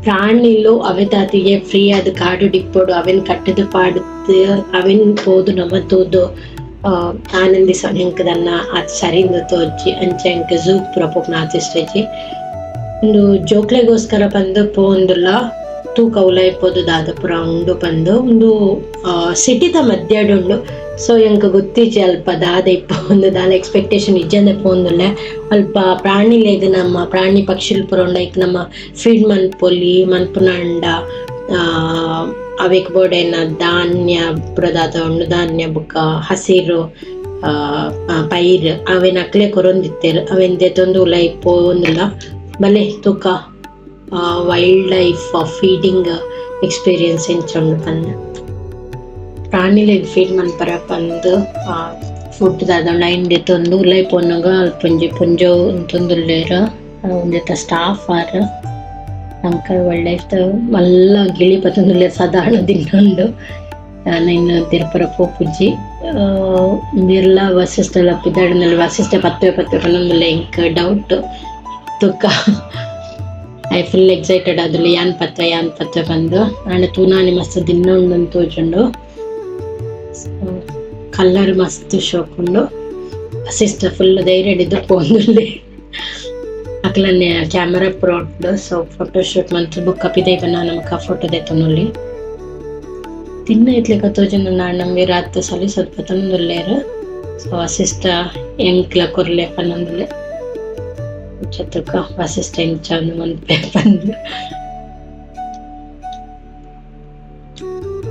ಪ್ರಾಣಿಲು ಅವೆ ತಾತಿಗೆ ಫ್ರೀ ಆದ ಕಾಡು ಡಿಪ್ಪೋಡು ಅವೆನ್ ಕಟ್ಟದು ಪಾಡುತ್ತೆ ಅವೆನ್ ಪೋದು ನಮ್ಮ ತೋದು ಆನಂದಿಸ ಎಂಕ್ ದನ್ನ ಅದು ಸರಿಂದ ತೋಜಿ ಅಂಚೆ ಎಂಕ್ ಝೂಕ್ ಪುರ ಪೋಪುನ ಆತ ಸ್ಟೇಜಿ ಒಂದು ಜೋಕ್ಲೆಗೋಸ್ಕರ ಬಂದು ಪೋಂದುಲ್ಲ ತೂಕ ಉಲಾಯ್ಪೋದು ದಾದ ಪುರ ಉಂಡು ಬಂದು ಒಂದು ಸಿಟಿದ ಮಧ್ಯಾಡ್ ಉಂಡು. ಸೊ ಎಂಕ್ ಗೊತ್ತಿಜ್ಜಿ ಅಲ್ಪ ದಾದ ಇಪ್ಪ ಒಂದು ದಾದ ಎಕ್ಸ್ಪೆಕ್ಟೇಷನ್ ಇಜ್ಜಂದೆ ಪೋಂದುಲ್ಲೆ ಅಲ್ಪ ಪ್ರಾಣಿಲೇದು ನಮ್ಮ ಪ್ರಾಣಿ ಪಕ್ಷಿಲ್ ಪುರ ಉಂಡ ಇಕ್ ನಮ್ಮ ಫೀಡ್ ಮನ್ಪೊಲಿ ಮನ್ಪುನಂಡ ಅವೆಕ್ ಬೋಡೇನ ಧಾನ್ಯ ಪುರದಾದ ಉಂಡು. ಧಾನ್ಯ ಬುಕ್ಕ ಹಸಿರು ಪೈರ್ ಅವೆನ್ ಅಕ್ಲೆ ಕೊರೊಂದಿತ್ತೇರು ಅವೆನ್ ದೆತೊಂದು ಉಲಾಯ್ ಪೋಂದುಲ್ಲ ಬಲೆ ತೂಕ ವೈಲ್ಡ್ ಲೈಫ್ ಫೀಡಿಂಗ್ ಎಕ್ಸ್ಪೀರಿಯನ್ಸ್ ಎಂಚುಂಡು ಪಂದ ಪ್ರಾಣಿಲೆ ಫೀಡ್ ಮನ್ಪರ ಪಂದು ಫುಡ್ ದಾದ ಇಂಡೆ ತೊಂದು ಉಲೈ ಪೋನಾಗ ಅಲ್ಪೊಂಜಿ ಪೊಂಜೋ ತೊಂದುಲ್ಲೇರ ಒಂದೆತ ಸ್ಟಾಫ್ ಆರ ನಮ್ಕ ಒಳ್ಳೆ ಮಲ್ಲ ಗಿಳಿ ಪತ್ತೊಂದುಲ್ಲೇರ ಸಾಧಾರಣ ದಿನ ನೈನ್ ತಿರುಪುರ ಪೋಪುಜಿ ಬಿರ್ಲಾ ವಸಿಷ್ಠಲ ಪಿದಾಡಿನಲ್ಲಿ ವಸಿಷ್ಠ ಪತ್ತುವೆ ಪನ್ನೊಂದುಲ್ಲ ಇಂಕ ಡೌಟ್ ತುಕ್ಕ ಐ ಫುಲ್ ಎಕ್ಸೈಟೆಡ್ ಆದಲ್ಲಿ ಯಾನ್ ಪತ್ತ ಬಂದು ಆಂಡ ತೂನಾನಿ ಮಸ್ತ್ ದಿನ ಉಂಡು ತೋಜುಂಡು. ಕಲ್ಲರ್ ಮಸ್ತ್ ಶೋಕುಂಡು. ಸಿಸ್ಟರ್ ಫುಲ್ ಧೈರ್ಯ ಹಿಡಿದು ಪೋಂದುಲ್ಲೆ ಅಕ್ಲನ್ನೇ ಕ್ಯಾಮರಾ ಪ್ರೋಡ್. ಸೊ ಫೋಟೋಶೂಟ್ ಮಂತ್ ಬುಕ್ಕ ಪಿದೈ ಬನ್ನ ನಮಕ ಫೋಟೋ ದೆತ್ತೊಂದುಲ್ಲೆ ತಿನ್ನ ಇತ್ಲೆಕ ತೋಜುಂಡು. ನಮ್ಗೆ ರಾತ್ ಸಲಿ ಸ್ವಲ್ಪ ತಂದುಲ್ಲೇರು. ಸೊ ಅಸಿಸ್ಟ ಎಂಕ್ಲ ಕೊರ್ಲೆ ಪನ್ನೊಂದುಲ್ಲೆ ಚತುಕ ಅಸಿಸ್ಟ ಎಂಕ್ ಚಂದ ಮನ್ಪೆ ಪಂದು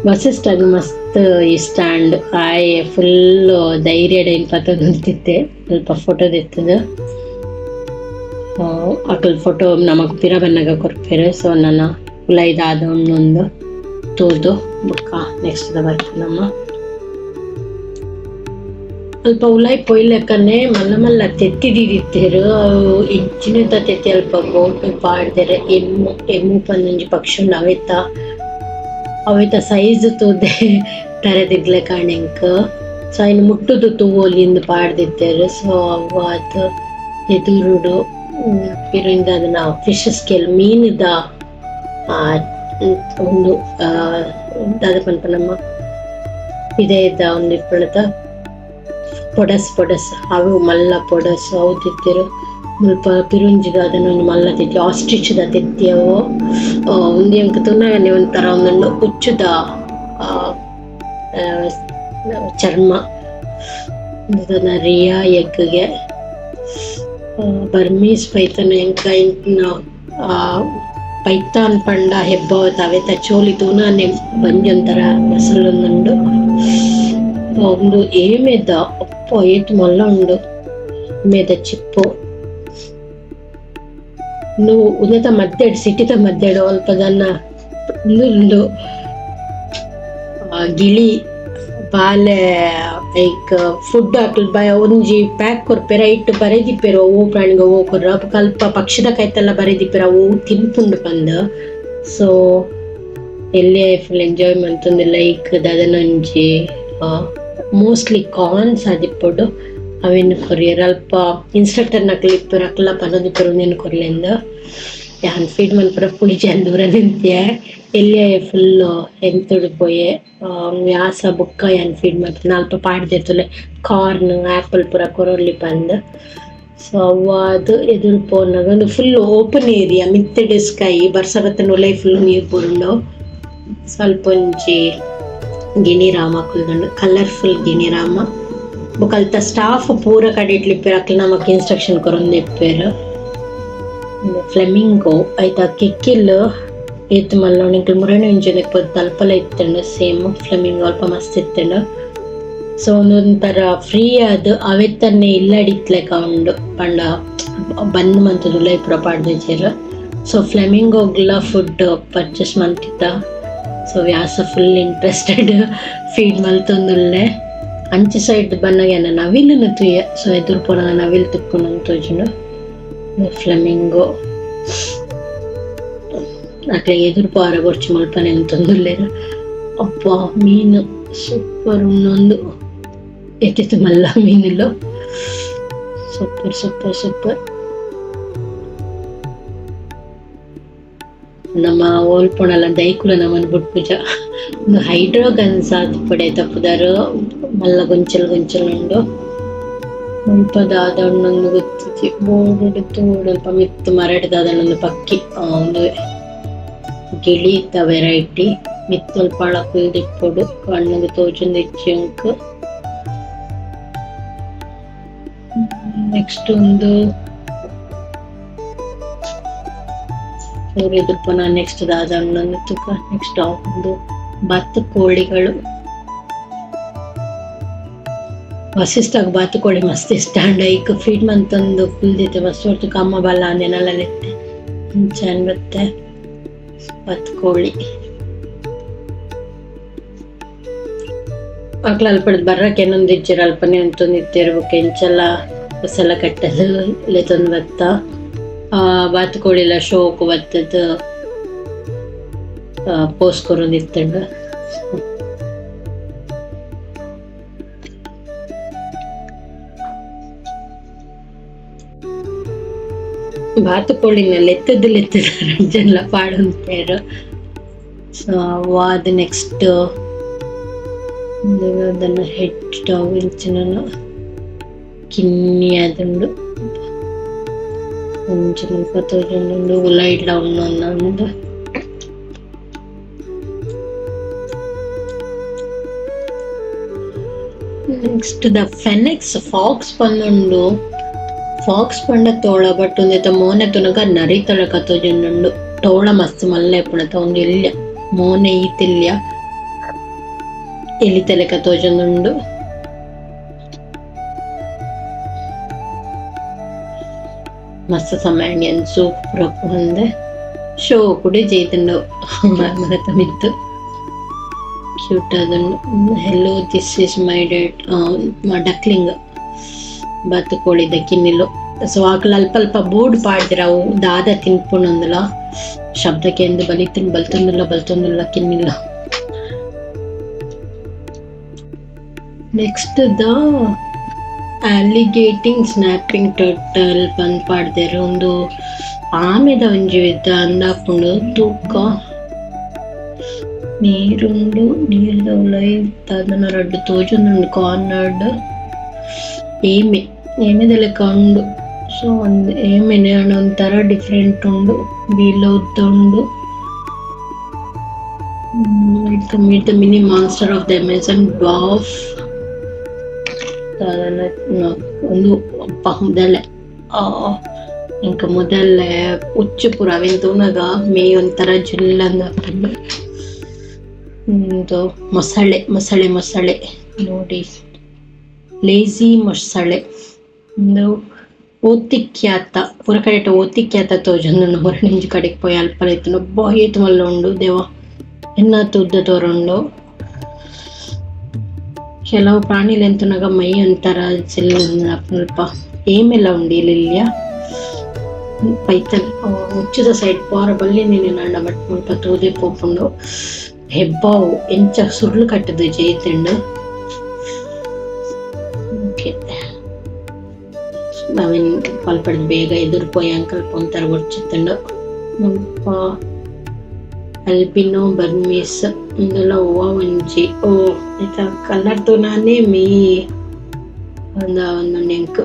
ವಸಿಷ್ಠಾಗ ಮಸ್ತ್ ಇಷ್ಟ. ಅಂಡ್ ಆಯ್ ಫುಲ್ ಧೈರ್ಯಡ್ ಏನ್ ಪತ್ತ ನಿಂತಿದ್ದೆ ಸ್ವಲ್ಪ ಫೋಟೋ ದೆತ್ತದು. ಅಕಲ್ ಫೋಟೋ ನಮಕ್ ಪಿರ ಬನ್ನಗ ಕೊರ್ಪೆರು. ಸೊ ನನ್ನ ಉಲೈದಾದ ಒಂದೊಂದು ತೋದು ಬುಕ್ಕ ನೆಕ್ಸ್ಟ್ ಬರ್ತ ನಮ್ಮ ಅಲ್ಪ ಉಲಾಯ್ ಪೊಯ್ಲೆಕ್ಕನೆ ಮಲ್ಲ ಮಲ್ಲ ತೆತ್ತಿದಿತ್ತೇರು. ಅವು ಹೆಚ್ಚಿನದ ತೆತ್ತಿ ಅಲ್ಪ ಗೋಟು ಪಾಡ್ದೆರೆ ಎಮ್ಮು ಪನ್ನೊಂಜಿ ಪಕ್ಷಿ ಉಂಡು ಅವೆತ ಸೈಜ್ ತೂದೆ ತರದಿಗ್ಲೆ ಕಾಣೆಂಕ್. ಸೊ ಅಯ್ನ ಮುಟ್ಟುದು ತೂವೋಲಿಂದು ಪಾಡ್ದಿತ್ತೇರು. ಸೊ ಅವು ಅದು ಎದುರುಡು ಪಿರಿಂದ ಅದನ್ನ ಫಿಶ್ ಸ್ಕೇಲ್ ಮೀನಿದ ಒಂದು ದಾದ ಪನ್ಪ ನಮ್ಮ ಇದೇ ಇದ್ದ ಒಂದು ಇಪ್ಪಳದ ಪೊಡಸ್ ಅವು ಮಲ್ಲ ಪೊಡಸ್ ಅವು ತಿತ್ತಿರು. ಮುಲ್ಪ ಪಿರುಂಜಿದ ಅದನ್ನೊಂದು ಮಲ್ಲ ತೆತ್ತಿ ಆಸ್ಟ್ರಿಚ್ದ ತೆತ್ತಿ ಅವು ಒಂದು ಎಂಕ್ ತುನ್ನಗನೆ ಒಂಥರ ಒಂದೊಂದು ಹುಚ್ಚುದ ಚರ್ಮ ರಿಯ ಎಗ್ಗೆ ಬರ್ಮೀಸ್ ಪೈತನ ಎಂಕ ಪೈತಾನ್ ಪಂಡ ಹೆಬ್ಬವತ ಅವೆತ ಚೋಲಿ ತೂನಾನೆ ಬಂಜೊಂತರ ಮಸಲೊಂದುಂಡು. ಒಂದು ಏಮೆದ ಅಪ್ಪ ಏತು ಮಲ್ಲ ಉಂಡು ಮೇದ ಚಿಪ್ಪು ಉನ್ನತ ಮದ್ದೆಡ್ ಸಿಟಿದ ಮದ್ದೆಡು ಅಲ್ಪ ಜನ ಉಂಡು ಗಿಳಿ ಬಾಲೆ ಲೈಕ್ ಫುಡ್ ಹಾಕಲ್ ಒಂಜಿ ಪ್ಯಾಕ್ ಕೊರ್ಪೆರ ಇಟ್ಟು ಬರೆದಿಪ್ಪೆರು ಓ ಪ್ರಾಣಿಗ ಓ ಕೊರ್ರ ಕಲ್ಪ ಪಕ್ಷಿದ ಕೈತೆಲ್ಲ ಬರೆದಿಪ್ಪೆರ ಓ ತಿನ್ಪುಂಡು ಬಂದ. ಸೊ ಎಲ್ಲಿ ಫುಲ್ ಎಂಜಾಯ್ ಮಂತೊಂದು ಲೈಕ್ ದಾದನೊಂಜಿ ಮೋಸ್ಟ್ಲಿ ಕಾರ್ನ್ಸ್ ಆದಿಪ್ಪುಡು ಅವೇನು ಕೊರಿಯರ್ ಅಲ್ಪ ಇನ್ಸ್ಟ್ರಕ್ಟರ್ ನಕ್ಲಿ ಇಪ್ಪರು ಅಕ್ಲ ಪನ್ನೋದಿಪ್ಪರು ಒಂದೇನು ಕೊರ್ಲೆಂದ ಯಾನ್ ಫೀಡ್ ಮನ್ಪುರ ಪುಳಿಜಿ ದೂರ ನಿಂತಿಯೆ ಎಲ್ಲಿಯ ಫುಲ್ ಎಂತುಡು ಪೋಯೆ ವ್ಯಾಸ ಬುಕ್ಕ ಯಾನ್ ಫೀಡ್ ಮಾಡ್ತೀನಿ ಅಲ್ಪ ಪಾಡ್ದಿರ್ತಲೆ ಕಾರ್ನ್ ಆ್ಯಪಲ್ ಪೂರ ಕೊರೊಲ್ಲಿ ಬಂದು. ಸೊ ಅವು ಅದು ಎದುರು ಪೋನಾಗ ಒಂದು ಫುಲ್ ಓಪನ್ ಏರಿಯಾ ಮಿತ್ತಡ್ ಸ್ಕೈ ಬರ್ಸಗತ್ತನ ಒಲೆ ಫುಲ್ ನೀರು ಪೂರುಂಡು. ಸ್ವಲ್ಪ ಒಂಜಿ ಗಿಣಿರಾಮ ಕುಲ್ಗಂಡು ಕಲರ್ಫುಲ್ ಗಿಣಿರಾಮ ಬೊಕಲ್ತ ಸ್ಟಾಫ್ ಪೂರ ಕಡೆ ಇಟ್ಲಿಪ್ಪೇರು ಅಕ್ಲ ನಮಕ್ ಇನ್ಸ್ಟ್ರಕ್ಷನ್ ಕೊರೊಂದು ಇಪ್ಪೇರು. ಫ್ಲೆಮಿಂಗೋ ಐತ ಕೆಕ್ಕಿಲ್ ಏತ್ ಮಲ್ಲೋಣಿಂಕ್ ಮುರಣೆ ಇಂಜಿನಕ್ ಪೊದ್ದು ತಲ್ಪಲ ಇತ್ತಂಡು ಸೇಮ್ ಫ್ಲೆಮಿಂಗೋ ಅಲ್ಪ ಮಸ್ತ್ ಇತ್ತಂಡು. ಸೊ ಒಂದೊಂಥರ ಫ್ರೀ ಅದು ಅವೆತ್ತನ್ನೇ ಇಲ್ಲಡಿತ್ಲೆಕ ಉಂಡು ಪಂಡ ಬಂದ್ ಮಂತುದು ಲೈ ಪೂರ ಪಾಡ್ದಿಜೇರು. ಸೊ ಫ್ಲೆಮಿಂಗೋಗ್ಲ ಫುಡ್ ಪರ್ಚೇಸ್ ಮಂತಿದ್ದ. ಸೊ ವ್ಯಾಸ ಫುಲ್ ಇಂಟ್ರೆಸ್ಟೆಡ್ ಫೀಡ್ ಮಲ್ತೊಂದುಲ್ಲೆ ಅಂಚೆ ಸೈಡ್ ಬನ್ನಾಗ ಏನ ನವಿಲುನು ತುಯ್ಯ. ಸೊ ಎದುರು ಪೋನಾಗ ನವಿಲ್ ತುಕ್ಕುಂಡು ತೋಜುಂಡು ಫ್ಲೆಮಿಂಗೋ ಅಕ್ಲೆ ಎದುರು ಪಾರ ಗೊರ್ಚಿ ಮಲ್ಪನೆ ಅಂತಂದುಲ್ಲೇರು. ಅಪ್ಪ ಮೀನು ಸೂಪರ್ ಉನ್ನೊಂದು ಎತ್ತಿತ್ತು ಮಲ್ಲ ಮೀನಿಲ್ಲ ಸೂಪರ್ ಸೂಪರ್ ಸೂಪರ್. ನಮ್ಮ ಓಲ್ಪೊಣಲ್ಲ ದೈಕುಲ ನಮ್ಮನ್ನು ಬುಟ್ಪುಜ ಒಂದು ಹೈಡ್ರೋಗನ್ಸ್ ಆದ ಪಡೆ ತಪ್ಪುದಾರು ಮಲ್ಲ ಗೊಂಚಲ್ ಉಂಡು ಮುಲ್ಪದಾದ ಹಣ್ಣೊಂದು ಗೊತ್ತಿತಿ ಬೋರ್ಡ್ ತೋಡಲ್ಪ ಮಿತ್ತು ಮರಡಿದಾದಣ್ಣೊಂದು ಪಕ್ಕಿ ಒಂದು ಗಿಳಿ ಇತ್ತ ವೆರೈಟಿ ಮಿತ್ತೊಲ್ಪಾಳ ಕುಲ್ದಿಪ್ಪೊಡು ಕಣ್ಣಿಗೆ ತೋಚೊಂದು ಹೆಚ್ಚಿ ಅಂಕ. ನೆಕ್ಸ್ಟ್ ಒಂದು ಎದುರ್ಪ ನಾನು ನೆಕ್ಸ್ಟ್ ದಾದ ಹಣ್ಣೊಂದು ತುಕ. ನೆಕ್ಸ್ಟ್ ಒಂದು ಬಾತುಕೋಳಿಗಳು ವಸಿಷ್ಠಾಗ ಬಾತುಕೋಳಿ ಮಸ್ತ್ ಇಷ್ಟ ಅಂಡ ಈಗ ಫೀಡ್ ಮಂತೊಂದು ಕುಲ್ದಿತ್ತೆ ಮಸ್ತ್ ಹೊರ್ತು ಕಮ್ಮ ಬಲ್ಲ ಅಂದೇನೆಲ್ಲ ನೆತ್ತೆ ಚೆಂದ ಬತ್ತೆ ಬಾತುಕೋಳಿ ಅಕ್ಲ ಅಲ್ಪಡ್ ಬರ್ರಕ್ಕೆ ಏನೊಂದು ಇಜ್ಜರ ಅಲ್ಪನೆ ಅಂತೊಂದಿತ್ತಿರ್ಬೇಕು ಎಂಚೆಲ್ಲ ಹೊಸೆಲ್ಲ ಕಟ್ಟದು ಇಲ್ಲೇ ತಂದು ಬತ್ತ ಬಾತುಕೋಳಿ ಎಲ್ಲ ಶೋಕು ಬತ್ತದ ಪೋಸ್ಕೊರೊಂದಿತ್ತಂಡು. ಬಾತುಕೋಳಿನಲ್ಲಿ ಎತ್ತದ್ದು ರಂಜನ್ಲ ಪಾಡೊಂದು ಸೊ ಅದು ನೆಕ್ಸ್ಟ್ ಅದನ್ನು ಹೆಚ್ಚಾವು ಇಂಚಿನ ಕಿನ್ನಿ ಅದುಂಡು కొంచెం తోజుండు లైట్లా ఉన్నందు నెక్స్ట్ ద ఫెనిక్స్ ಫಾಕ್ಸ್ ಪಂದುಂಡು ಫಾಕ್ಸ್ ಪಂಡ ತೋಳ ಬಟ್ ಒಂದೈತ ಮೋನೆ ತುನಗ ನರಿತಳ ಕತೋಜುಂಡು ತೋಳ ಮಸ್ತ್ ಮಲ್ಲೆ ಪುಣತ ಒಂದು ಇಲ್ಯ ಮೋನೆ ಈತಿಲ್ಯ ಎಲಿತಲೆ ಕತೋಜುಂಡು ಮಸ್ತ್ ಸಮಯನ್ ಸೂಪರ್ ಒಂದೆ ಶೋ ಕೂಡ ಜೈತಂಡು ಮರತ ಮಿತ್ತು ಕ್ಯೂಟ್ ಅದನ್ನು hello this is my date duckling ಬಾತುಕೋಳಿದ ಕಿನ್ನಿಲು ಸೊ ಆಕಲ ಅಲ್ಪ ಅಲ್ಪ ಬೋರ್ಡ್ ಪಾಡ್ದಿರ ಅವು ದಾದ ತಿನ್ಪುಣಂದಲ ಶಬ್ದಕ್ಕೆ ಎಂದು ಬಲ್ತೊಂದುಲ್ಲ ಕಿನ್ನಿಲ್ಲ next the alligator snapping turtle ಬಂದ್ ಪಾಡ್ದೇರು ಒಂದು ಆಮೆದ ಒಂಜಿ ವಿದ್ದ ಅಂದಾಪುಂಡು ತೂಕ ನೀರುಂಡು ನೀರ್ದ ಉಲೈತ ಅದನ್ನ ರಡ್ಡು ತೋಜುಂದುಂಡು ಕಾರ್ನರ್ಡ್ ಏಮೆದೆಲೆ ಕಂಡು ಸೊ ಒಂದು ಏಮೆನೆ ಒಂಥರ ಡಿಫ್ರೆಂಟ್ ಉಂಡು ಬೀಲ ಉದ್ದ ಉಂಡು meet the mini monster of the Amazon dwarf ಒಂದು ಮೊದಲೇ ಇಂಕ ಮೊದಲೇ ಉಚ್ಚು ಪುರ ಅವೆಂತೂನಾಗ ಮೇ ಒಂಥರ ಜಿಲ್ಲಂದ ಒಂದು ಮೊಸಳೆ ನೋಡಿ ಲೇಜಿ ಮೊಸಳೆ ಒಂದು ಓತಿಕ್ಯಾತ ಪುರ ಕಡೆ ಓತಿಕ್ಯಾತ ತೋಜೊಂದು ಹೊರಣಿಂಜು ಕಡೆಗೆ ಪೋಯಿ ಅಲ್ಪ ರೈತನು ಬಾಯೇತು ಮಲ್ಲ ಉಂಡು ದೇವ ಎನ್ನ ತುದ್ದ ತೋರುಂಡು ಕೆಲವು ಪ್ರಾಣಿಲೆಂತನಾಗ ಮೈ ಒಂಥರ ಸ್ವಲ್ಪ ಏಮೆಲ್ಲ ಉಂಡು ಇಲ್ಲಿಯ ಪೈತನ್ ಉಚ್ಚಿದ ಸೈಡ್ ಪಾರ ಬಲ್ಲಿ ನೀನು ನಾಂಡ ಬಟ್ ಮುಲ್ಪ ತೂದೆ ಪೋಪುಂಡು ಹೆಬ್ಬಾವು ಎಂಚ ಸುರುಳು ಕಟ್ಟದು ಜೈತಂಡು ನಾವೇನು ಪಾಲ್ಪಡ್ದು ಬೇಗ ಎದುರು ಪೋಯಿ ಅಂಕಲ್ ಒಂಥರ ಒಡ್ಚಿತ್ತಂಡು ಮುಲ್ಪ ಅಲ್ಬಿನೋ ಬರ್ಮೀಸ್ ಇಂದೆಲ್ಲ ಹೂವ ಒಂಜಿ ಆಯ್ತಾ ಕಲರ್ ತೋನಾನೇ ಮೀ ಒಂದು ನೆಂಕ್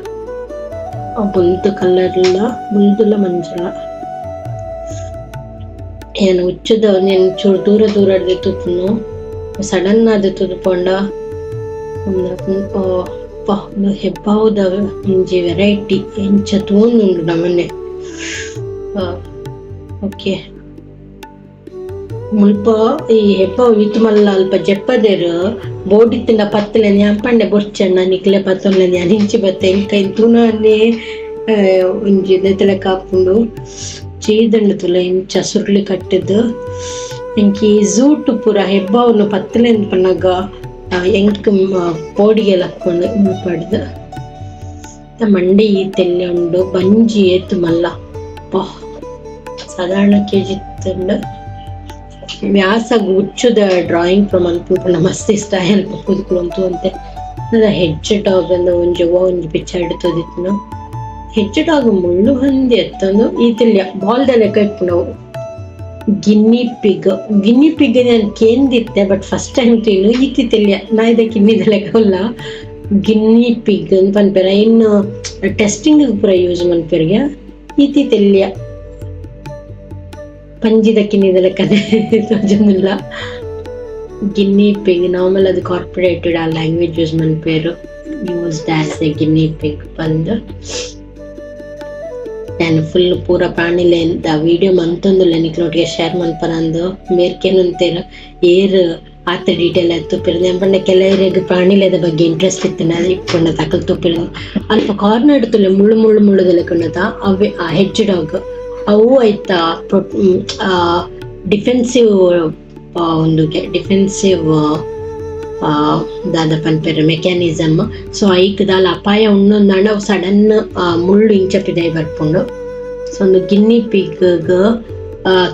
ಬುಲ್ದು ಕಲರ್ಲ ಬುಲ್ದುಲ್ಲ ಮಂಜಲ ಏನು ಉಚ್ಚದ ನೀನು ಚೂರು ದೂರ ಹಿಡ್ದು ತುಪ್ಪನು ಸಡನ್ ಆದ ತುದುಕೊಂಡ ಒಂದು ಹೆಬ್ಬಾವುದ ಒಂಜಿ ವೆರೈಟಿ ಎಂಚ ತೋನುಂಡು ನಮ್ಮನೆ ಓಕೆ ಮುಲ್ಪ ಈ ಹೆಬ್ಬ ಇತ್ತು ಮಲ್ಲ ಅಲ್ಪ ಜಪ್ಪದೇರು ಬೋಡಿತ್ತಿನ ಪತ್ತಲೆ ನ್ಯಾಂಪಂಡೆ ಬೊರ್ಚಣ್ಣ ನಿಕ್ಲೆ ಪತ್ತೊಂಡ್ಲೆ ನ್ಯಾನ್ ಹಿಂಚಿ ಬತ್ತೆ ಇಂಕ ಇಂತೂನೇ ಒಂಜಿ ದೆತಲೆ ಕಾಪುಂಡು ಚೀದಂಡು ತುಲ ಇಂಚ ಸುರ್ಲಿ ಕಟ್ಟಿದ್ದು ಇಂಕಿ ಝೂಟು ಪೂರ ಹೆಬ್ಬವನ್ನು ಪತ್ತಲೆ ಪನ್ನಗ ಎಂಕ್ ಪೋಡಿಗೆ ಲಕ್ಕೊಂಡು ಮುಲ್ಪಡ್ದು ಮಂಡೆ ಈ ತೆಲ್ಲೆ ಉಂಡು ಬಂಜಿ ಏತು ಮಲ್ಲ ಸಾಧಾರಣ ಕೆಜಿ ತಂಡು ವ್ಯಾಸ ಉಚ್ಚುದ ಡ್ರಾಯಿಂಗ್ ಫ್ರಮ್ ಅನ್ಪುಂಡು ಮಸ್ತ್ ಇಷ್ಟ ಹೆಲ್ಪ್ ಕುದ್ಕೊಳಂತು ಅಂತೆ ಹೆಜ್ಜೆ ಟಾಗ್ ಅಂದ ಒಂಜಿ ಪಿಕ್ಚರ್ ಹಿಡ್ತೋದಿತ್ತು ಹೆಜ್ಜೆ ಟಾಗ್ ಮುಳ್ಳು ಹಂದಿ ಎತ್ತಂದು ಈತಿಲ್ಯ ಬಾಲ್ದ ಲೆಕ್ಕ ಇಟ್ಕೊಂಡವು ಗಿನ್ನಿ ಪಿಗ್ ನಾನು ಕೇಂದಿತ್ತೆ ಬಟ್ ಫಸ್ಟ್ ಟೈಮ್ ತಿನ್ನು ಈತಿಲ್ಯ ನಾ ಇದಕ್ಕೆ ಇನ್ನಿದ ಲೆಕ್ಕವಲ್ಲ ಗಿನ್ನಿ ಪಿಗ್ ಅಂತ ಪನ್ಪೇರ ಇನ್ನು ಟೆಸ್ಟಿಂಗ್ ಪೂರ ಯೂಸ್ ಮನ್ಪೇರ್ಗೆ ಈತಿಲ್ಯ ಪಂಜಿದ ಕಿನ್ನಿದ ಲೆಕ್ಕನೆ ತೋಜೊಂದಿಲ್ಲ ಗಿನ್ನಿ ಪಿಗ್ ನಾರ್ಮಲ್ ಅದು ಕಾರ್ಪೊರೇಟೆಡ್ ಆ ಲ್ಯಾಂಗ್ವೇಜ್ ಯೂಸ್ ಮನ್ಪೇರು used as a guinea pig ಬಂದು ನಾನು ಫುಲ್ ಪೂರ ಪ್ರಾಣಿಲೆ ಅಂತ ವಿಡಿಯೋ ಮಂತೊಂದುಲ್ಲ ನಿಕ್ಲೊಟ್ಟಿಗೆ ಶೇರ್ ಮನ್ಪರಂದು ಮೇರ್ಕೇನಂತೇನು ಏರ್ ಆತ ಡೀಟೇಲ್ ಆಯ್ತು ಪಿರ್ದು ಎಂಪಂಡ ಕೆಲವರಿಗೆ ಪ್ರಾಣಿಲೆದ ಬಗ್ಗೆ ಇಂಟ್ರೆಸ್ಟ್ ಇತ್ತು ಅದು ಇಪ್ಪಣ್ಣ ತಕಲ್ ತುಪ್ಪಿರು ಅಲ್ಪ ಕಾರ್ನರ್ ತುಲೆ ಮುಳ್ಳುದೆಲ್ಲ ಕಣ್ಣತ ಅವೇ ಆ ಹೆಜ್ಜೆ ಡಾಗ್ ಅವು ಆಯ್ತಾ ಡಿಫೆನ್ಸಿವ್ ಒಂದು ಡಿಫೆನ್ಸಿವ್ ದಾದ ಪನ್ಪೇರು ಮೆಕ್ಯಾನಿಸಮ್ ಸೊ ಐಕ್ದಾಲ ಅಪಾಯ ಉಣ್ಣೊಂದಾಂಡ ಅವು ಸಡನ್ ಮುಳ್ಳು ಇಂಚಪಿದೈ ಬರ್ಪುಂಡು ಸೊ ಒಂದು ಗಿನ್ನಿ ಪಿಗ್